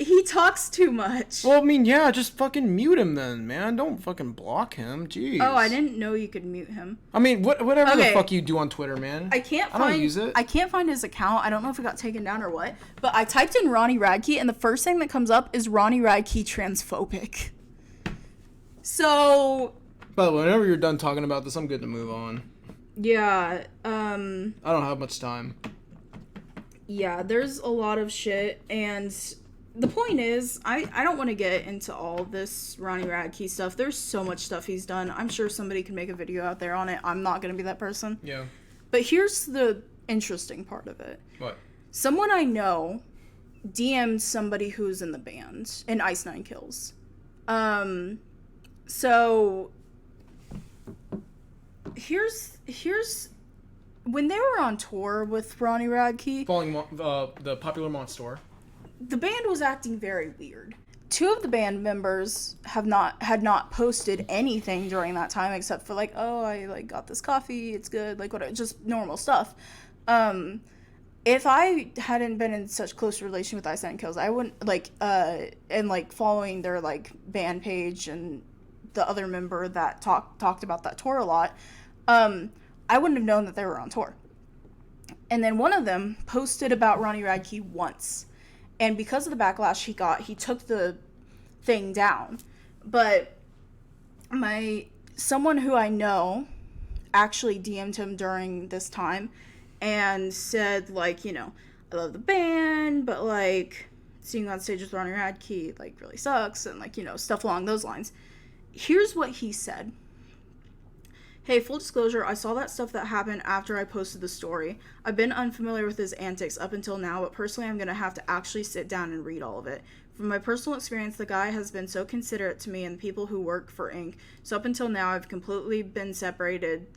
He talks too much. Well, I mean, yeah, just fucking mute him then, man. Don't fucking block him. Jeez. Oh, I didn't know you could mute him. I mean, whatever the fuck you do on Twitter, man. I don't use it. I can't find his account. I don't know if it got taken down or what. But I typed in Ronnie Radke, and the first thing that comes up is Ronnie Radke transphobic. So... But whenever you're done talking about this, I'm good to move on. Yeah, I don't have much time. Yeah, there's a lot of shit, and... The point is, I don't want to get into all this Ronnie Radke stuff. There's so much stuff he's done. I'm sure somebody can make a video out there on it. I'm not going to be that person. Yeah. But here's the interesting part of it. What? Someone I know DM'd somebody who's in the band in Ice Nine Kills. So here's when they were on tour with Ronnie Radke, following the Popular Monster. The band was acting very weird. Two of the band members had not posted anything during that time except for oh, I got this coffee, it's good, whatever, just normal stuff. If I hadn't been in such close relation with Ice Nine Kills, I wouldn't and following their band page and the other member that talked about that tour a lot, I wouldn't have known that they were on tour. And then one of them posted about Ronnie Radke once. And because of the backlash he got, he took the thing down. But someone who I know actually DM'd him during this time and said, I love the band, but, seeing on stage with Ronnie Radke, really sucks, and, stuff along those lines. Here's what he said. Hey, full disclosure, I saw that stuff that happened after I posted the story. I've been unfamiliar with his antics up until now, but personally I'm going to have to actually sit down and read all of it. From my personal experience, the guy has been so considerate to me and the people who work for Inc. So up until now, I've completely been separated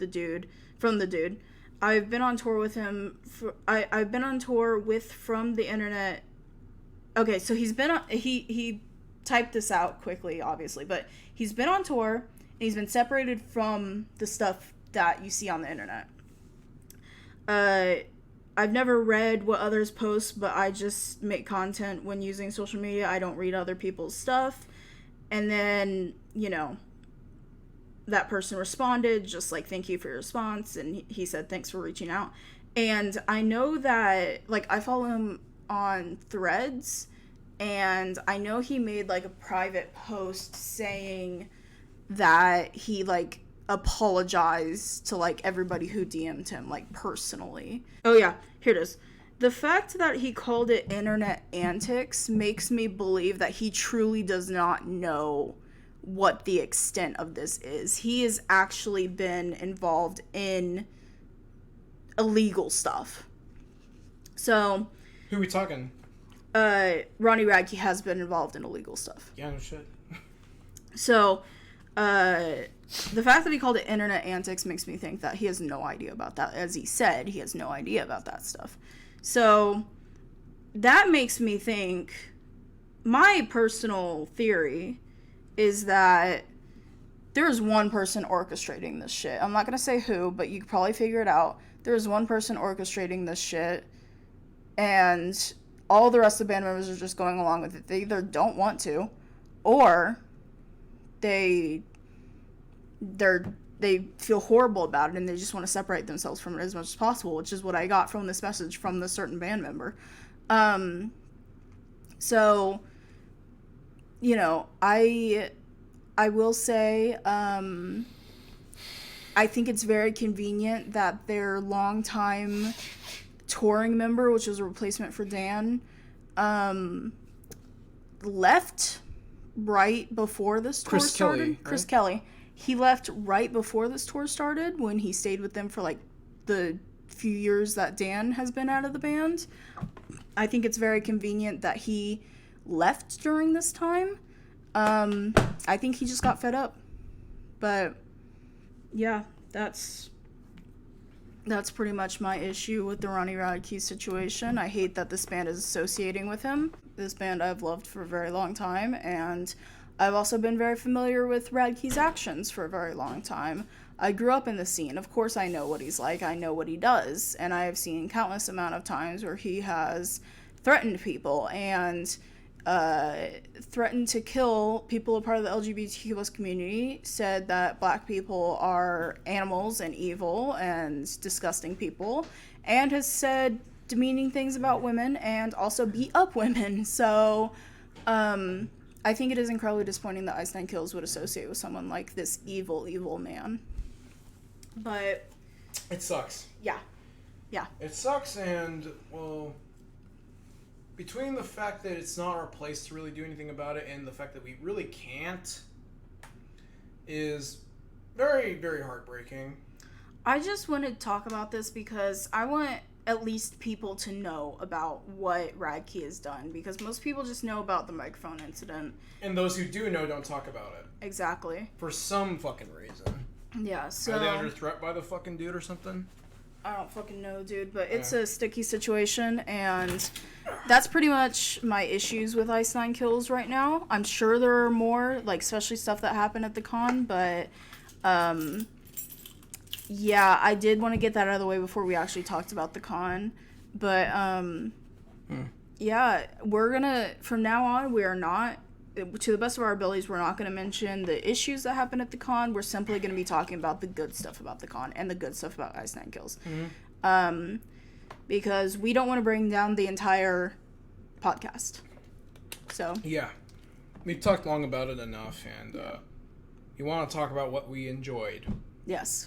from the dude. I've been on tour with him. I've been on tour from the internet. Okay, so he's been on... He typed this out quickly, obviously, but he's been on tour... He's been separated from the stuff that you see on the internet. I've never read what others post, but I just make content when using social media. I don't read other people's stuff. And then, that person responded, just thank you for your response. And he said, thanks for reaching out. And I know that, I follow him on Threads, and I know he made, a private post saying that he, like, apologized to, like, everybody who DM'd him, like, personally. Oh, yeah. Here it is. The fact that he called it internet antics makes me believe that he truly does not know what the extent of this is. He has actually been involved in illegal stuff. So... Who are we talking? Ronnie Radke has been involved in illegal stuff. Yeah, no shit. So, the fact that he called it internet antics makes me think that he has no idea about that. As he said, he has no idea about that stuff. So, that makes me think, my personal theory is that there is one person orchestrating this shit. I'm not going to say who, but you could probably figure it out. There is one person orchestrating this shit, and all the rest of the band members are just going along with it. They either don't want to, or they feel horrible about it and they just want to separate themselves from it as much as possible, which is what I got from this message from this certain band member. So, you know, I will say, I think it's very convenient that their longtime touring member, which was a replacement for Dan, left right before this tour started. Kelly, right? Chris Kelly. He left right before this tour started when he stayed with them for, like, the few years that Dan has been out of the band. I think it's very convenient that he left during this time. I think he just got fed up. But, yeah, that's pretty much my issue with the Ronnie Radke situation. I hate that this band is associating with him. This band I've loved for a very long time, and I've also been very familiar with Radke's actions for a very long time. I grew up in the scene. Of course I know what he's like. I know what he does. And I have seen countless amount of times where he has threatened people and threatened to kill people a part of the LGBTQ+ community, said that black people are animals and evil and disgusting people, and has said demeaning things about women and also beat up women. So, I think it is incredibly disappointing that Ice Nine Kills would associate with someone like this evil, evil man. But... It sucks. Yeah. Yeah. It sucks, and, well... Between the fact that it's not our place to really do anything about it and the fact that we really can't is very, very heartbreaking. I just want to talk about this because I want at least people to know about what Radke has done, because most people just know about the microphone incident. And those who do know don't talk about it. Exactly. For some fucking reason. Yeah, so... Are they under threat by the fucking dude or something? I don't fucking know, dude, but it's a sticky situation, and that's pretty much my issues with Ice Nine Kills right now. I'm sure there are more, like, especially stuff that happened at the con, but, yeah, I did want to get that out of the way before we actually talked about the con, but, yeah, we're gonna, from now on, we are not, to the best of our abilities, we're not going to mention the issues that happened at the con. We're simply going to be talking about the good stuff about the con and the good stuff about Ice Nine Kills. Mm-hmm. Because we don't want to bring down the entire podcast. So. Yeah. We've talked long about it enough, and we want to talk about what we enjoyed. Yes.